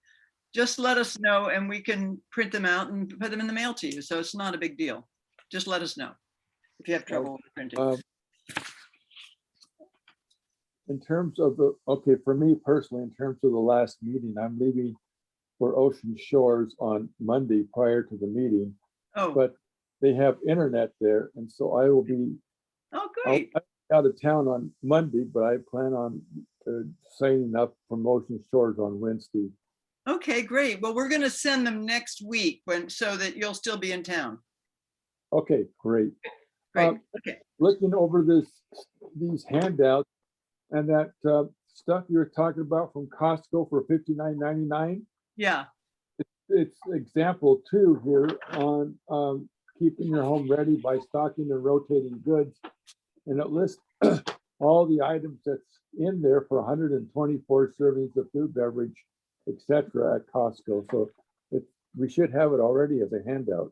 Just let us know and we can print them out and put them in the mail to you. So it's not a big deal. Just let us know if you have trouble with printing. Um, In terms of the, okay, for me personally, in terms of the last meeting, I'm leaving for Ocean Shores on Monday prior to the meeting, Oh, but they have internet there, and so I will be oh, great. out of town on Monday, but I plan on signing up from Ocean Shores on Wednesday. Okay, great. Well, we're gonna send them next week so that you'll still be in town. Okay, great. Great, okay. Looking over these handouts and that stuff you were talking about from Costco for $59.99. Yeah, It's example 2 here on keeping your home ready by stocking and rotating goods. And it lists all the items that's in there for 124 servings of food, beverage, etc. at Costco. So we should have it already as a handout.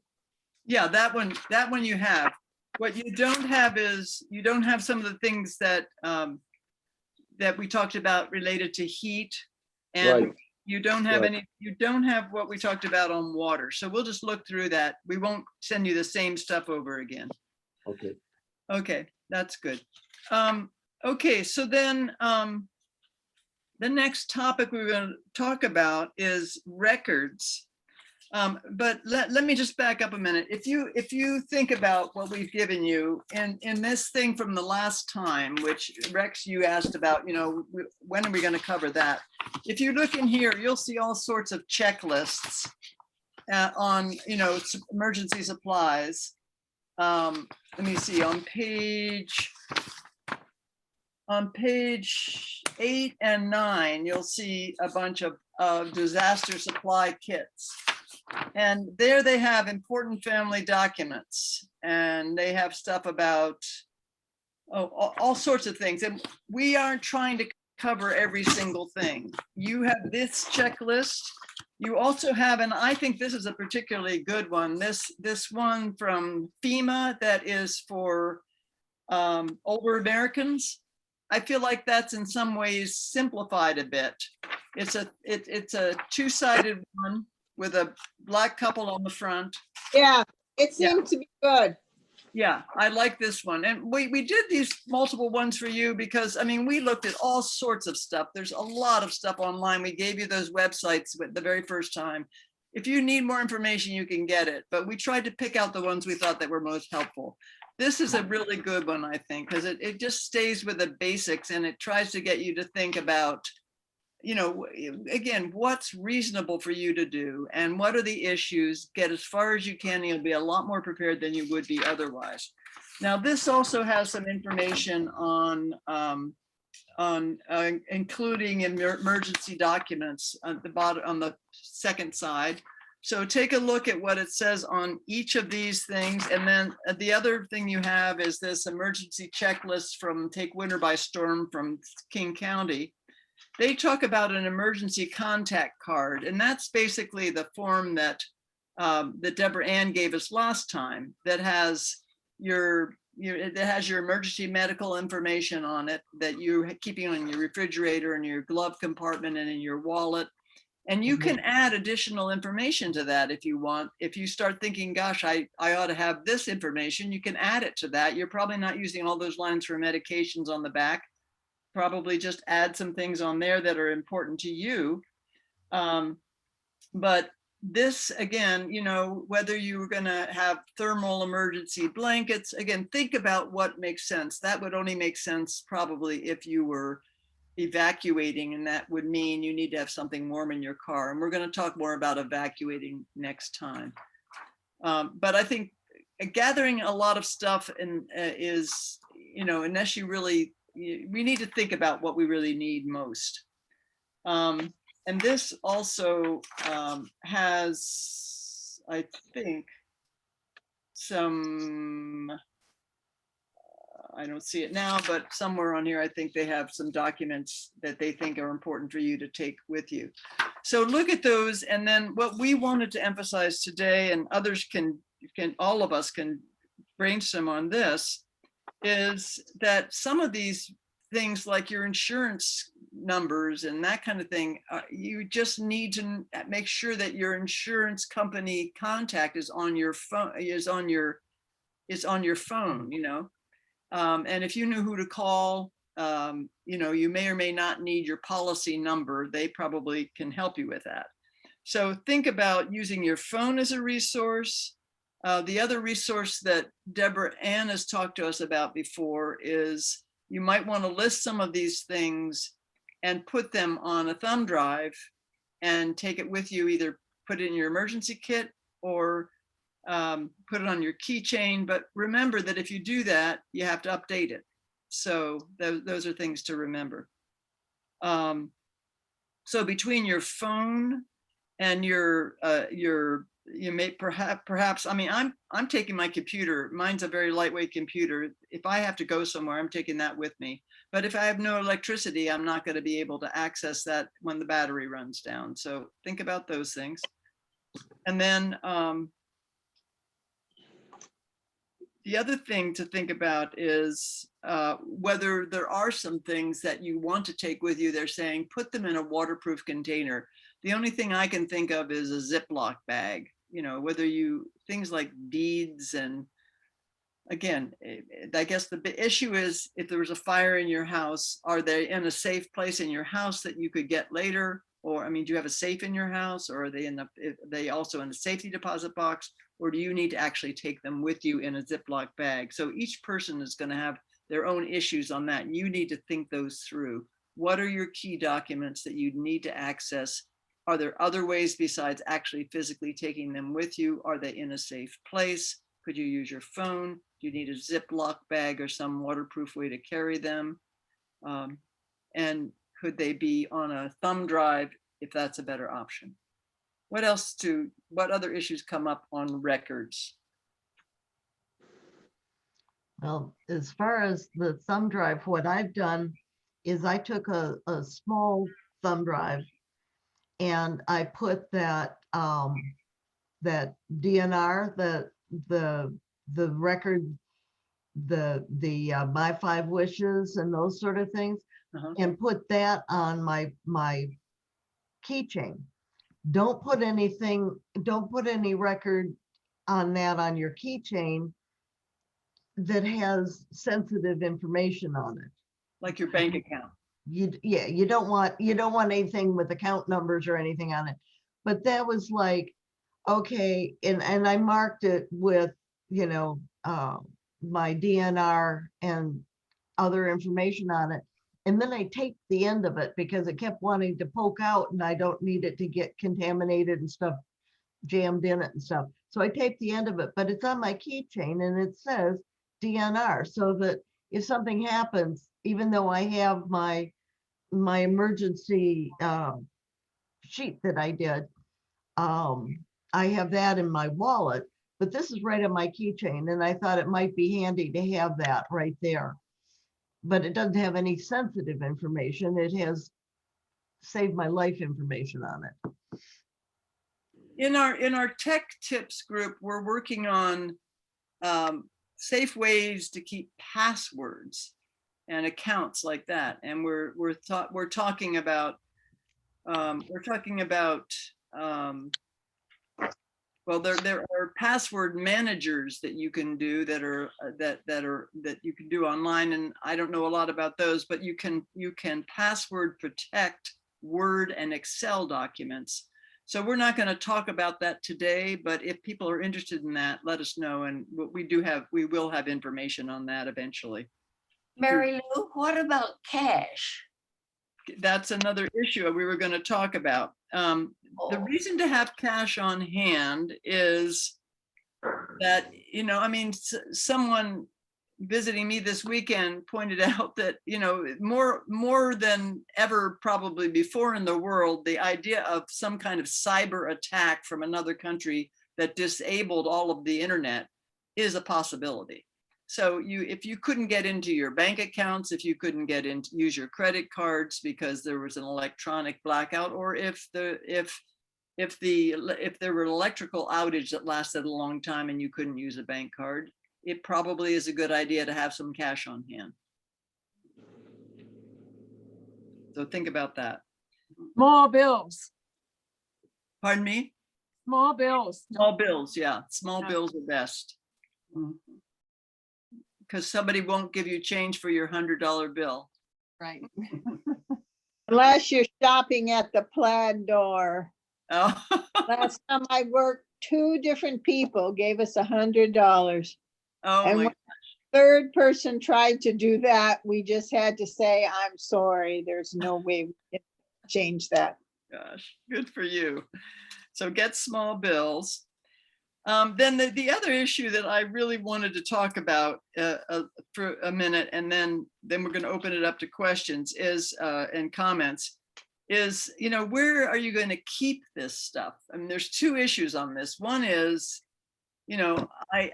yeah, that one you have. What you don't have is, you don't have some of the things that that we talked about related to heat. And Right. you don't have Right. you don't have what we talked about on water. So we'll just look through that. We won't send you the same stuff over again. Okay. Okay, that's good. Okay, so then the next topic we're going to talk about is records. But let me just back up a minute. If you think about what we've given you in this thing from the last time, which Rex, you asked about, when are we going to cover that? If you look in here, you'll see all sorts of checklists on, emergency supplies. Let me see, on page 8 and 9, you'll see a bunch of disaster supply kits. And there they have important family documents, and they have stuff about all sorts of things. And we aren't trying to cover every single thing. You have this checklist. You also have, and I think this is a particularly good one, this one from FEMA that is for older Americans. I feel like that's in some ways simplified a bit. It's a two-sided one with a black couple on the front. Yeah, it seemed to be good. Yeah, I like this one. And we did these multiple ones for you because, we looked at all sorts of stuff. There's a lot of stuff online. We gave you those websites the very first time. If you need more information, you can get it. But we tried to pick out the ones we thought that were most helpful. This is a really good one, I think, because it just stays with the basics and it tries to get you to think about, again, what's reasonable for you to do and what are the issues. Get as far as you can. You'll be a lot more prepared than you would be otherwise. Now, this also has some information on including emergency documents at the bottom on the second side. So take a look at what it says on each of these things. And then the other thing you have is this emergency checklist from Take Winter by Storm from King County. They talk about an emergency contact card, and that's basically the form that that Deborah Ann gave us last time that has your emergency medical information on it that you're keeping on your refrigerator and your glove compartment and in your wallet. And you can add additional information to that if you want. If you start thinking, gosh, I ought to have this information, you can add it to that. You're probably not using all those lines for medications on the back. Probably just add some things on there that are important to you. But this again, whether you were going to have thermal emergency blankets, again, think about what makes sense. That would only make sense probably if you were evacuating, and that would mean you need to have something warm in your car. And we're going to talk more about evacuating next time. But I think gathering a lot of stuff is, unless you really, we need to think about what we really need most. And this also has, I think, some, I don't see it now, but somewhere on here, I think they have some documents that they think are important for you to take with you. So look at those. And then what we wanted to emphasize today, and others all of us can brainstorm on this, is that some of these things like your insurance numbers and that kind of thing, you just need to make sure that your insurance company contact is on your phone, and if you knew who to call, you may or may not need your policy number. They probably can help you with that. So think about using your phone as a resource. The other resource that Deborah Ann has talked to us about before is you might want to list some of these things and put them on a thumb drive and take it with you, either put it in your emergency kit or put it on your keychain. But remember that if you do that, you have to update it. So those are things to remember. So between your phone and you may perhaps, I mean, I'm taking my computer. Mine's a very lightweight computer. If I have to go somewhere, I'm taking that with me. But if I have no electricity, I'm not going to be able to access that when the battery runs down. So think about those things. And then the other thing to think about is whether there are some things that you want to take with you. They're saying put them in a waterproof container. The only thing I can think of is a Ziploc bag, whether things like beads. And again, I guess the issue is if there was a fire in your house, are they in a safe place in your house that you could get later? Or, I mean, do you have a safe in your house, or are they also in a safety deposit box? Or do you need to actually take them with you in a Ziploc bag? So each person is going to have their own issues on that. You need to think those through. What are your key documents that you need to access? Are there other ways besides actually physically taking them with you? Are they in a safe place? Could you use your phone? Do you need a Ziploc bag or some waterproof way to carry them? And could they be on a thumb drive if that's a better option? What other issues come up on records? Well, as far as the thumb drive, what I've done is I took a small thumb drive and I put that that DNR, the record, the my 5 wishes and those sort of things, and put that on my keychain. Don't put any record on that on your keychain that has sensitive information on it, like your bank account. You don't want anything with account numbers or anything on it. But that was like, okay, and I marked it with my DNR and other information on it. And then I taped the end of it because it kept wanting to poke out and I don't need it to get contaminated and stuff jammed in it and stuff. So I taped the end of it, but it's on my keychain and it says DNR, so that if something happens, even though I have my emergency sheet that I did, I have that in my wallet, but this is right on my keychain. And I thought it might be handy to have that right there. But it doesn't have any sensitive information. It has saved my life information on it. In our tech tips group, we're working on safe ways to keep passwords and accounts like that. And we're talking about well, there are password managers that you can do that you can do online, and I don't know a lot about those, but you can password protect Word and Excel documents. So we're not going to talk about that today, but if people are interested in that, let us know. And we will have information on that eventually. Mary Lou, what about cash? That's another issue we were going to talk about. The Oh, reason to have cash on hand is that, I mean, someone visiting me this weekend pointed out that, more than ever probably before in the world, the idea of some kind of cyber attack from another country that disabled all of the internet is a possibility. So if you couldn't get into your bank accounts, if you couldn't use your credit cards because there was an electronic blackout, or if there were an electrical outage that lasted a long time and you couldn't use a bank card, it probably is a good idea to have some cash on hand. So think about that. Small bills, Pardon me? small bills. Small bills, yeah. Small Yeah. bills are best. Because somebody won't give you change for your $100 bill. Right. Unless you're shopping at the Plaid door. Oh, Last time I worked, 2 different people gave us $100. oh And my when the third person tried to do that, we just had to say, I'm sorry, there's no way we can change that. gosh, good for you. So get small bills. Then the other issue that I really wanted to talk about for a minute, and then we're going to open it up to questions and comments, is, where are you going to keep this stuff? I mean, there's 2 issues on this. One is, I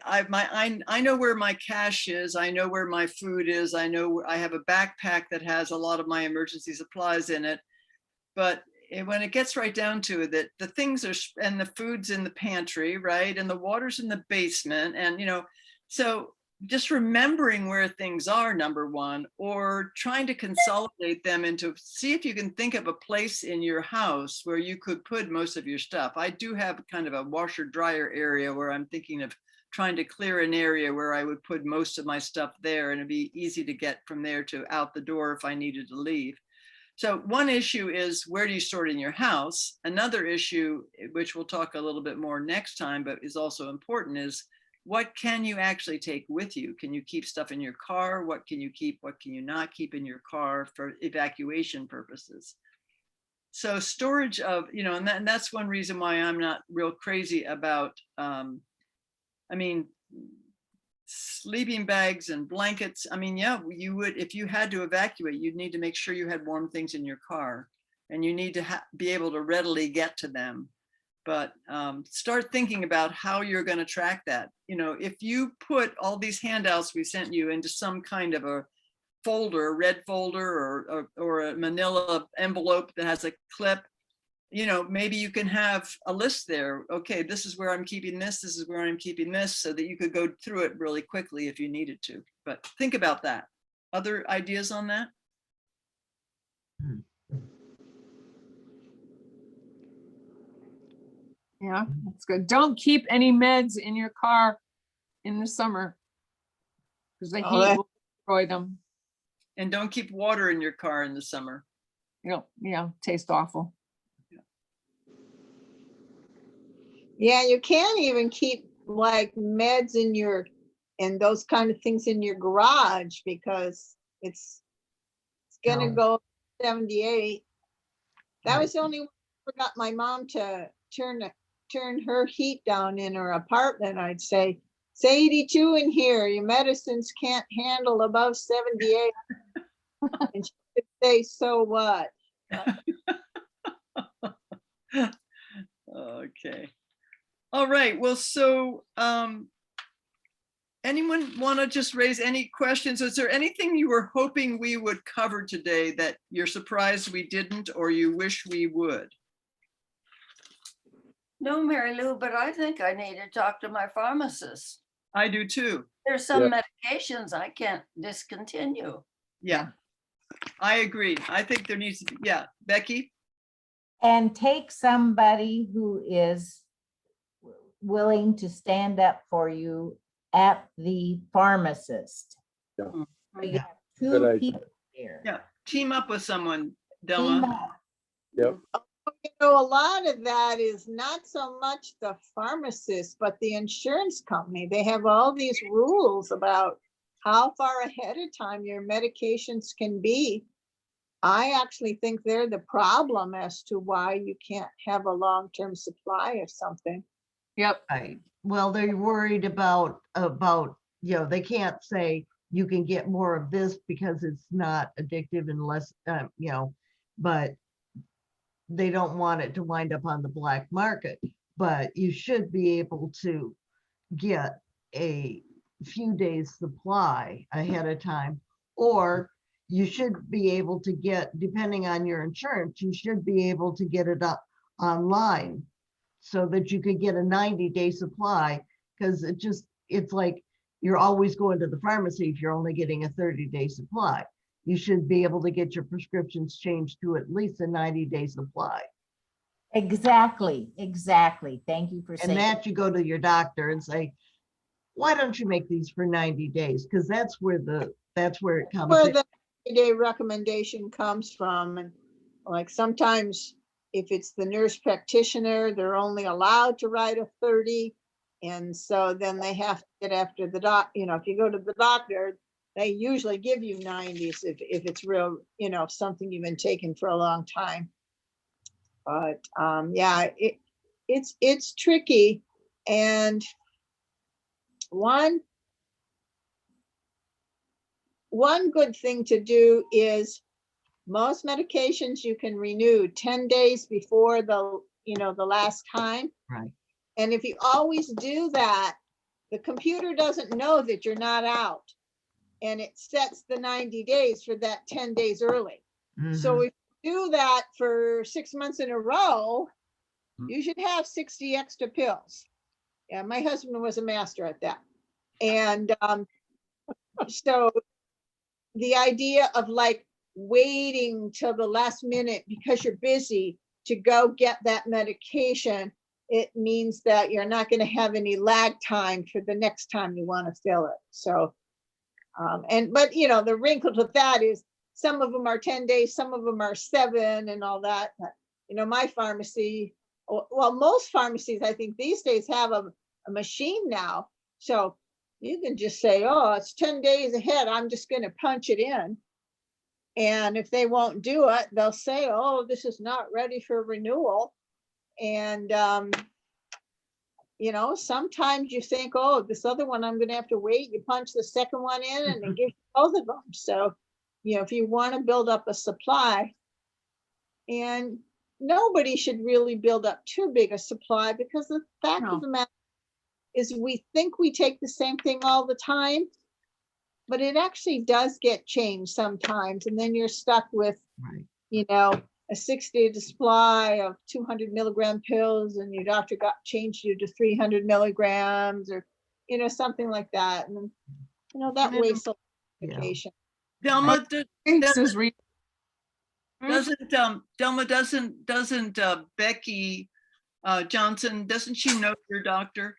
know where my cash is. I know where my food is. I know I have a backpack that has a lot of my emergency supplies in it. But when it gets right down to it, that the things are, and the food's in the pantry, right? And the water's in the basement. And, so just remembering where things are, number one, or trying to consolidate them see if you can think of a place in your house where you could put most of your stuff. I do have kind of a washer dryer area where I'm thinking of trying to clear an area where I would put most of my stuff there, and it'd be easy to get from there to out the door if I needed to leave. So one issue is, where do you store it in your house? Another issue, which we'll talk a little bit more next time, but is also important, is what can you actually take with you? Can you keep stuff in your car? What can you keep? What can you not keep in your car for evacuation purposes? So storage of, and that's one reason why I'm not real crazy about, sleeping bags and blankets. I mean, yeah, you would, if you had to evacuate, you'd need to make sure you had warm things in your car, and you need to be able to readily get to them. But start thinking about how you're going to track that. If you put all these handouts we sent you into some kind of a folder, a red folder, or a manila envelope that has a clip, maybe you can have a list there. Okay, this is where I'm keeping this. This is where I'm keeping this, so that you could go through it really quickly if you needed to. But think about that. Other ideas on that? Yeah, that's good. Don't keep any meds in your car in the summer, because the Oh, heat that- will destroy them. And don't keep water in your car in the summer. Taste awful. Yeah, you can't even keep like meds and those kind of things in your garage, because it's gonna No. go 78. That Right. was the only one I forgot my mom to turn her heat down in her apartment. I'd say, it's 82 in here. Your medicines can't handle above 78. And she would say, so what? Okay. All right. Well, so anyone want to just raise any questions? Is there anything you were hoping we would cover today that you're surprised we didn't, or you wish we would? no, Mary Lou, but I think I need to talk to my pharmacist. I do too. There's some Yeah. medications I can't discontinue. Yeah, I agree. I think there needs to be, yeah. Becky? And take somebody who is willing to stand up for you at the pharmacist. Yeah. So you Yeah. have Good 2 idea. people here. Yeah, team up with someone, Team Delma. up. Yep. So a lot of that is not so much the pharmacist, but the insurance company. They have all these rules about how far ahead of time your medications can be. I actually think they're the problem as to why you can't have a long-term supply of something. Yep. Right. Well, they're worried about, they can't say you can get more of this because it's not addictive unless, but they don't want it to wind up on the black market. But you should be able to get a few days supply ahead of time, or you should be able to get, depending on your insurance, you should be able to get it up online so that you could get a 90-day supply, because it's like you're always going to the pharmacy if you're only getting a 30-day supply. You should be able to get your prescriptions changed to at least a 90-day supply. Exactly, exactly. Thank you for And saying. that you go to your doctor and say, why don't you make these for 90 days? Because that's where it comes Where in. the 90-day recommendation comes from, and like sometimes if it's the nurse practitioner, they're only allowed to write a 30. And so then they have to get after the if you go to the doctor, they usually give you 90s if it's real, something you've been taking for a long time. But yeah, it's tricky. And one good thing to do is most medications you can renew 10 days before the last time. Right. And if you always do that, the computer doesn't know that you're not out, and it sets the 90 days for that 10 days early. So if you do that for 6 months in a row, you should have 60 extra pills. Yeah, my husband was a master at that. And so the idea of like waiting till the last minute because you're busy to go get that medication, it means that you're not going to have any lag time for the next time you want to fill it. So, but the wrinkle to that is some of them are 10 days, some of them are 7 and all that. But, my pharmacy, well, most pharmacies, I think these days have a machine now. So you can just say, oh, it's 10 days ahead. I'm just going to punch it in. And if they won't do it, they'll say, oh, this is not ready for renewal. And, sometimes you think, oh, this other one, I'm going to have to wait. You punch the second one in and it gives you both of them. So, if you want to build up a supply, and nobody should really build up too big a supply, because the fact of the matter is we think we take the same thing all the time, but it actually does get changed sometimes. And then you're stuck with, a 6-day supply of 200 milligram pills, and your doctor changed you to 300 milligrams or, something like that. And, that wastes a lot of medication. Delma, doesn't Becky Johnson, doesn't she know your doctor?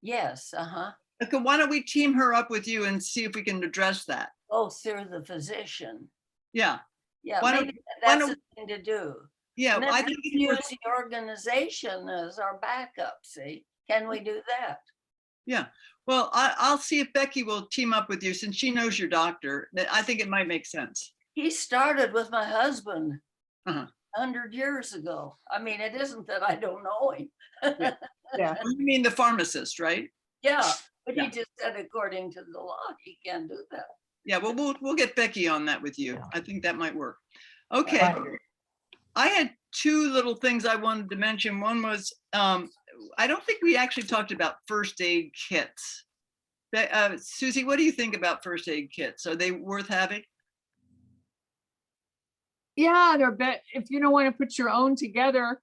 Yes, uh-huh. Okay, why don't we team her up with you and see if we can address that? Oh, through the physician. Yeah. Yeah, Why maybe that's the thing to do. Yeah, And then I we think can use the organization as our backup, see? Can we do that? Yeah, well, I'll see if Becky will team up with you since she knows your doctor. I think it might make sense. He started with my husband 100 years ago. I mean, it isn't that I don't know him. Yeah. You mean the pharmacist, right? Yeah, but he just said according to the law, he can't do that. Yeah, well, we'll get Becky on that with you. I think that might work. Okay. I had 2 little things I wanted to mention. One was, I don't think we actually talked about first aid kits. Susie, what do you think about first aid kits? Are they worth having? Yeah, if you don't want to put your own together,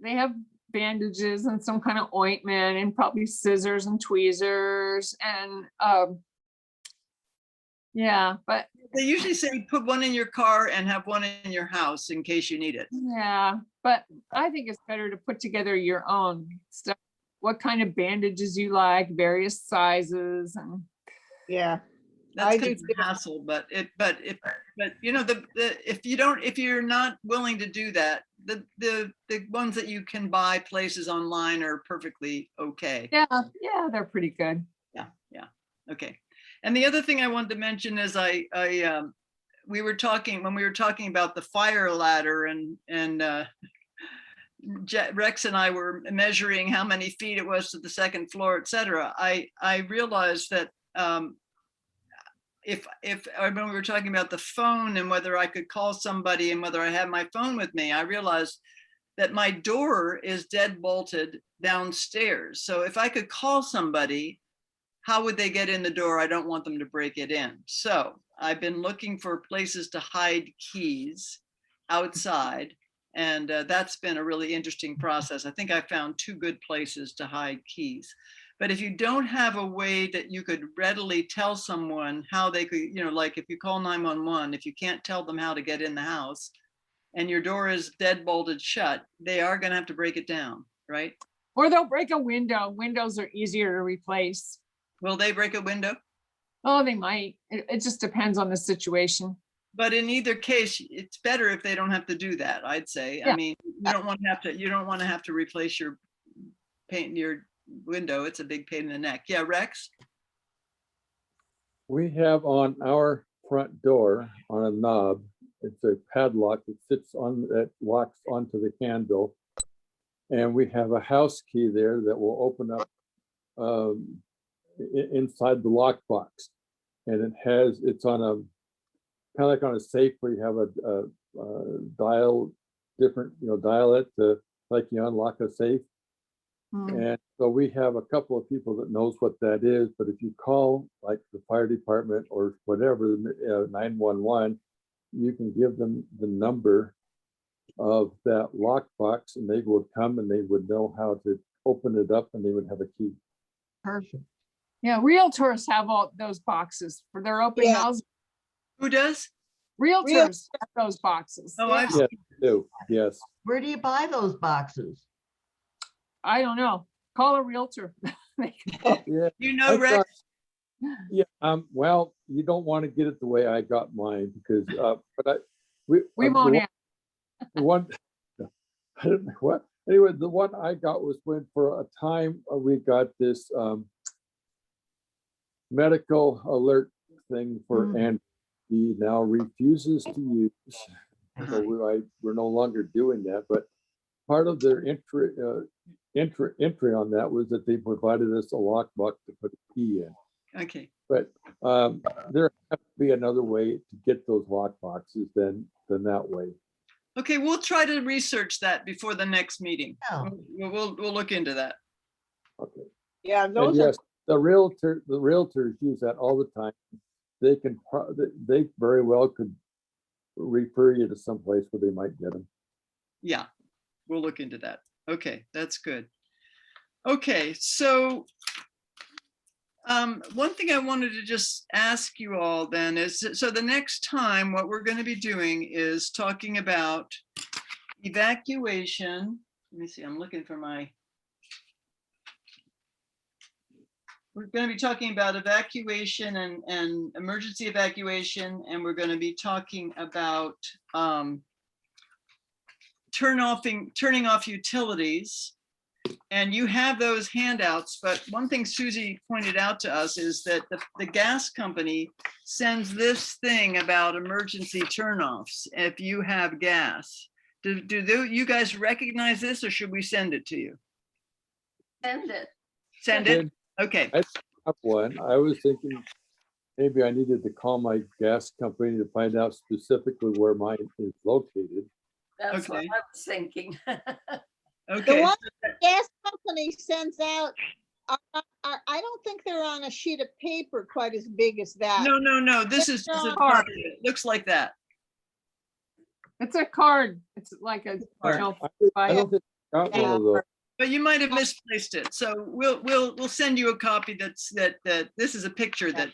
they have bandages and some kind of ointment and probably scissors and tweezers and yeah, but they usually say put one in your car and have one in your house in case you need it. Yeah, but I think it's better to put together your own stuff. What kind of bandages you like, various sizes, and yeah. that's I kind do of a hassle, but you know, if you're not willing to do that, the ones that you can buy places online are perfectly okay. Yeah, they're pretty good. Yeah. Okay. And the other thing I wanted to mention is we were talking about the fire ladder and Rex and I were measuring how many feet it was to the second floor, et cetera. I realized that if when we were talking about the phone and whether I could call somebody and whether I had my phone with me, I realized that my door is dead bolted downstairs. So if I could call somebody, how would they get in the door? I don't want them to break it in. So I've been looking for places to hide keys outside. And that's been a really interesting process. I think I found 2 good places to hide keys. But if you don't have a way that you could readily tell someone how they could, you know, like if you call 911, if you can't tell them how to get in the house and your door is dead bolted shut, they are going to have to break it down, right? Or they'll break a window. Windows are easier to replace. Will they break a window? Oh, they might. It just depends on the situation. But in either case, it's better if they don't have to do that, I'd say. Yeah. I mean, you don't want to have to replace your window. It's a big pain in the neck. Yeah, Rex? We have on our front door on a knob, it's a padlock that sits on, that locks onto the handle. And we have a house key there that will open up inside the lockbox. And it's on a, kind of like on a safe where you have a dial, different, dial it to, like you unlock a safe. And so we have a couple of people that knows what that is, but if you call like the fire department or whatever, 911, you can give them the number of that lockbox and they would come and they would know how to open it up and they would have a key. Perfect. Yeah, realtors have all those boxes for their open Yeah. houses. Who does? Realtors have those boxes. Oh, I've Yes, they do. Yes. Where do you buy those boxes? I don't know. Call a realtor. Yeah. You know, Rex? Yeah. Well, you don't want to get it the way I got mine because, We won't ask. the one, I don't know what. Anyway, the one I got was when for a time we got this medical alert thing for, and he now refuses to use. So we're no longer doing that. But part of their entry on that was that they provided us a lockbox to put a key in. Okay. But there has to be another way to get those lock boxes than that way. Okay, we'll try to research that before the next meeting. Oh. We'll look into that. Okay. Yeah, And those are, yes, the realtors use that all the time. They can, they very well could refer you to someplace where they might get them. Yeah, we'll look into that. Okay, that's good. Okay, so one thing I wanted to just ask you all then is, so the next time what we're going to be doing is talking about evacuation. Let me see, I'm looking for we're going to be talking about evacuation and emergency evacuation, and we're going to be talking about turning off utilities. And you have those handouts, but one thing Susie pointed out to us is that the gas company sends this thing about emergency turnoffs if you have gas. Do you guys recognize this, or should we send it to you? Send it. Send it? Okay. I have one. I was thinking maybe I needed to call my gas company to find out specifically where mine is located. That's what Okay. I was thinking. the Okay. one the gas company sends out, I don't think they're on a sheet of paper quite as big as that. No. This is just a No. card. It looks like that. It's a card. It's like a, Card. I don't think I got one of those. But you might have misplaced it. So we'll send you a copy that this is a picture that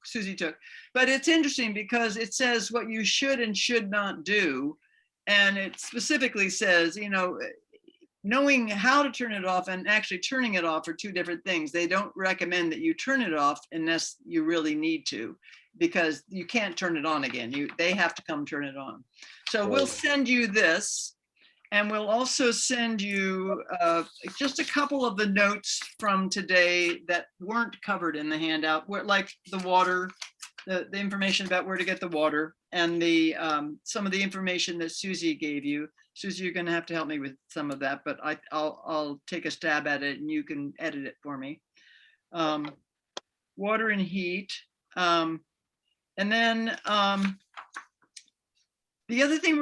Susie took. But it's interesting because it says what you should and should not do. And it specifically says, knowing how to turn it off and actually turning it off are two different things. They don't recommend that you turn it off unless you really need to, because you can't turn it on again. They have to come turn it on. So we'll Right. send you this, and we'll also send you just a couple of the notes from today that weren't covered in the handout, like the water, the information about where to get the water, and the some of the information that Susie gave you. Susie, you're going to have to help me with some of that, but I'll take a stab at it and you can edit it for me. Water and heat. And then the other thing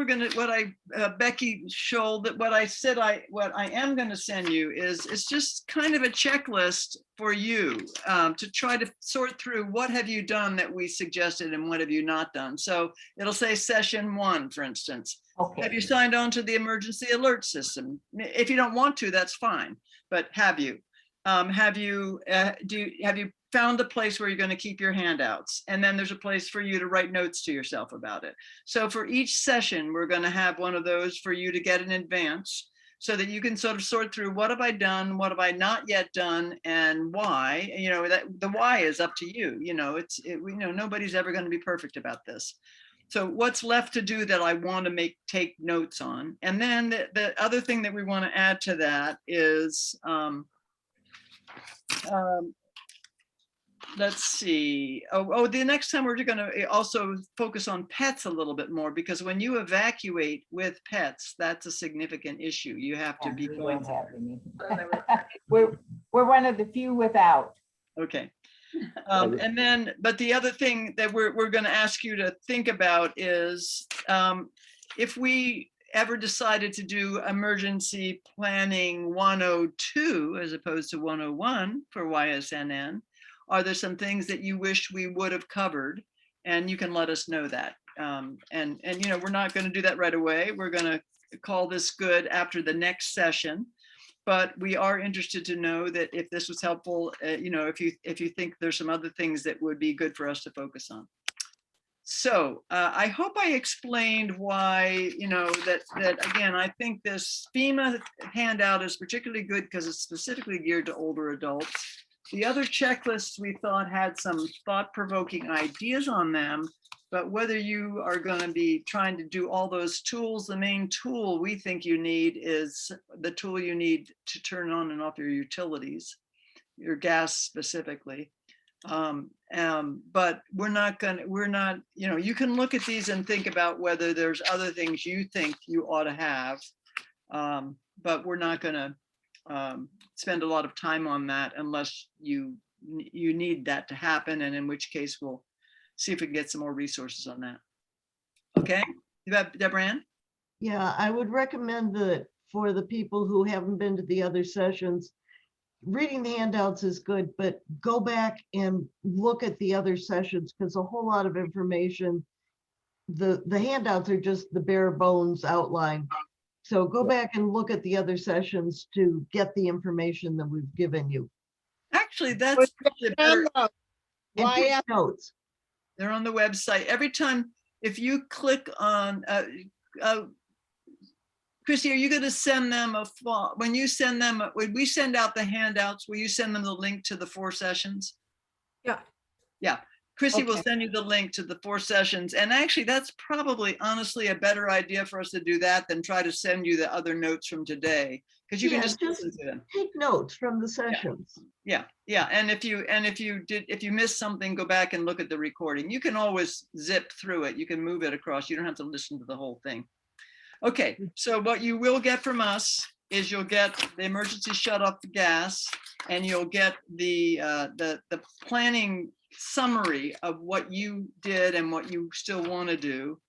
Becky showed that what I am going to send you is just kind of a checklist for you to try to sort through what have you done that we suggested and what have you not done. So it'll say session 1, for instance. Okay. Have you signed on to the emergency alert system? If you don't want to, that's fine. But have you? Have you found the place where you're going to keep your handouts? And then there's a place for you to write notes to yourself about it. So for each session, we're going to have one of those for you to get in advance, so that you can sort of sort through what have I done, what have I not yet done, and why. You know, that the why is up to you. You know, nobody's ever going to be perfect about this. So what's left to do that I want to take notes on. And then the other thing that we want to add to that is, let's see. The next time we're going to also focus on pets a little bit more, because when you evacuate with pets, that's a significant issue. You have to be We going won't have through. any. We're one of the few without. Okay. And then, but the other thing that we're going to ask you to think about is if we ever decided to do emergency planning 102 as opposed to 101 for YSNN, are there some things that you wish we would have covered? And you can let us know that. And you know, we're not going to do that right away. We're going to call this good after the next session. But we are interested to know that if this was helpful, you know, if you think there's some other things that would be good for us to focus on. So I hope I explained why, you know, that again, I think this FEMA handout is particularly good because it's specifically geared to older adults. The other checklists we thought had some thought-provoking ideas on them, but whether you are going to be trying to do all those tools, the main tool we think you need is the tool you need to turn on and off your utilities, your gas specifically. But we're not, you know, you can look at these and think about whether there's other things you think you ought to have. But we're not going to spend a lot of time on that unless you need that to happen, and in which case we'll see if we can get some more resources on that. Okay, Deborah Ann? Yeah, I would recommend that for the people who haven't been to the other sessions, reading the handouts is good, but go back and look at the other sessions, because a whole lot of information, the handouts are just the bare bones outline. So go back and look at the other sessions to get the information that we've given you. Actually, that's probably better. And take notes. They're on the website. Every time, if you click on, Chrissy, are you going to send them when you send them, when we send out the handouts, will you send them the link to the 4 sessions? Yeah. Yeah. Chrissy will Okay. send you the link to the 4 sessions. And actually, that's probably honestly a better idea for us to do that than try to send you the other notes from today, because you can just listen to them. Take notes from the sessions. Yeah. And if you missed something, go back and look at the recording. You can always zip through it. You can move it across. You don't have to listen to the whole thing. Okay, so what you will get from us is you'll get the emergency shut off the gas, and you'll get the planning summary of what you did and what you still want to do,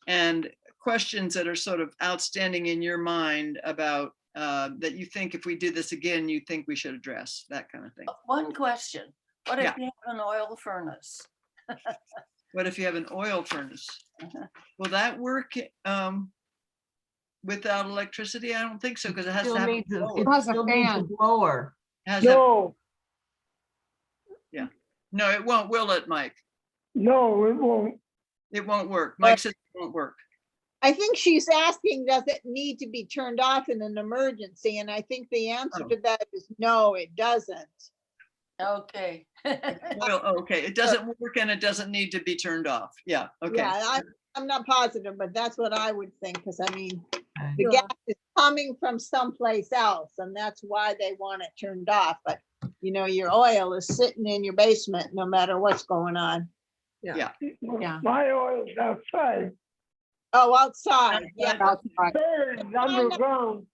and questions that are sort of outstanding in your mind about that you think if we did this again, you think we should address, that kind of thing. One question, what if Yeah. you have an oil furnace? What if you have an oil furnace? Will that work without electricity? I don't think so, because it has to Still have a needs a, blower. it has a still needs a fan. blower. It has to have- No, No, it won't, will it, Mike? no, it won't. It won't work. Mike says it won't work. I think she's asking, does it need to be turned off in an emergency? And I think the answer Oh. to that is no, it doesn't. Okay. Well, okay, it doesn't work and it doesn't need to be turned off. Yeah, okay. Yeah, I'm not positive, but that's what I would think, because I mean, Okay. the Yeah. gas is coming from someplace else, and that's why they want it turned off. But you know, your oil is sitting in your basement no matter what's going on. Yeah. Yeah. My oil's outside, Oh, outside, yeah. Outside. buried underground.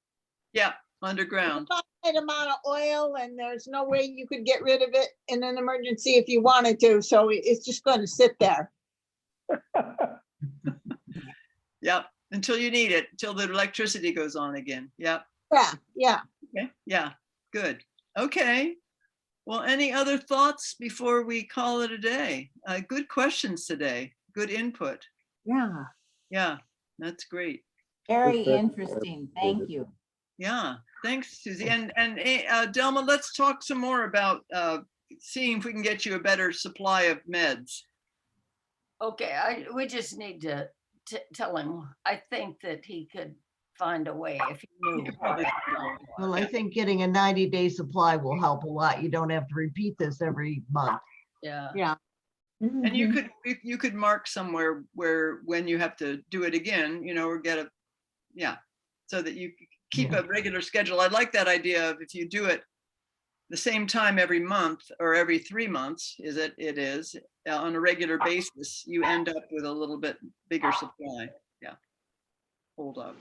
Yeah, underground. Finite amount of oil, and there's no way you could get rid of it in an emergency if you wanted to, so it's just going to sit there. Yep, until you need it, until the electricity goes on again. Yep. Yeah. Okay, yeah, good. Okay. Well, any other thoughts before we call it a day? Good questions today. Good input. Yeah. Yeah, that's great. Very That's- interesting. Thank you. Yeah, thanks, Susie. And Delma, let's talk some more about seeing if we can get you a better supply of meds. Okay, we just need to tell him, I think that he could find a way if he knew. could probably Well, I think getting a 90-day supply will help a lot. You don't have to repeat this every month. Yeah. Yeah. And you could mark somewhere where when you have to do it again, you know, or get a, yeah, so that you keep a regular schedule. I like that idea of if you do it the same time every month or every 3 months, it is on a regular basis, you end up with a little bit bigger supply. Yeah. Hold up.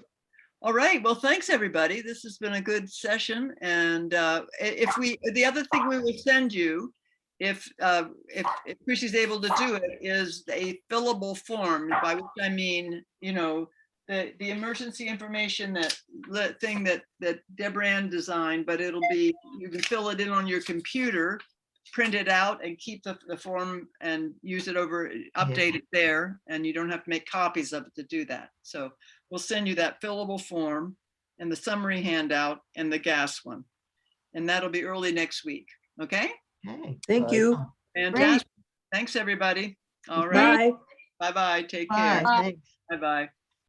All right. Well, thanks everybody. This has been a good session. And the other thing we will send you, if Chrissy's able to do it, is a fillable form, by which I mean, you know, the emergency information thing that Debran designed, but it'll be, you can fill it in on your computer, print it out and keep the form and use it update it there. And you don't have to make copies of it to do that. So we'll send you that fillable form and the summary handout and the gas one. And that'll be early next week. Okay. Okay. Thank you. Fantastic. Thanks, everybody. All right. Bye. Bye-bye. Take Bye. care. Thanks. Bye-bye.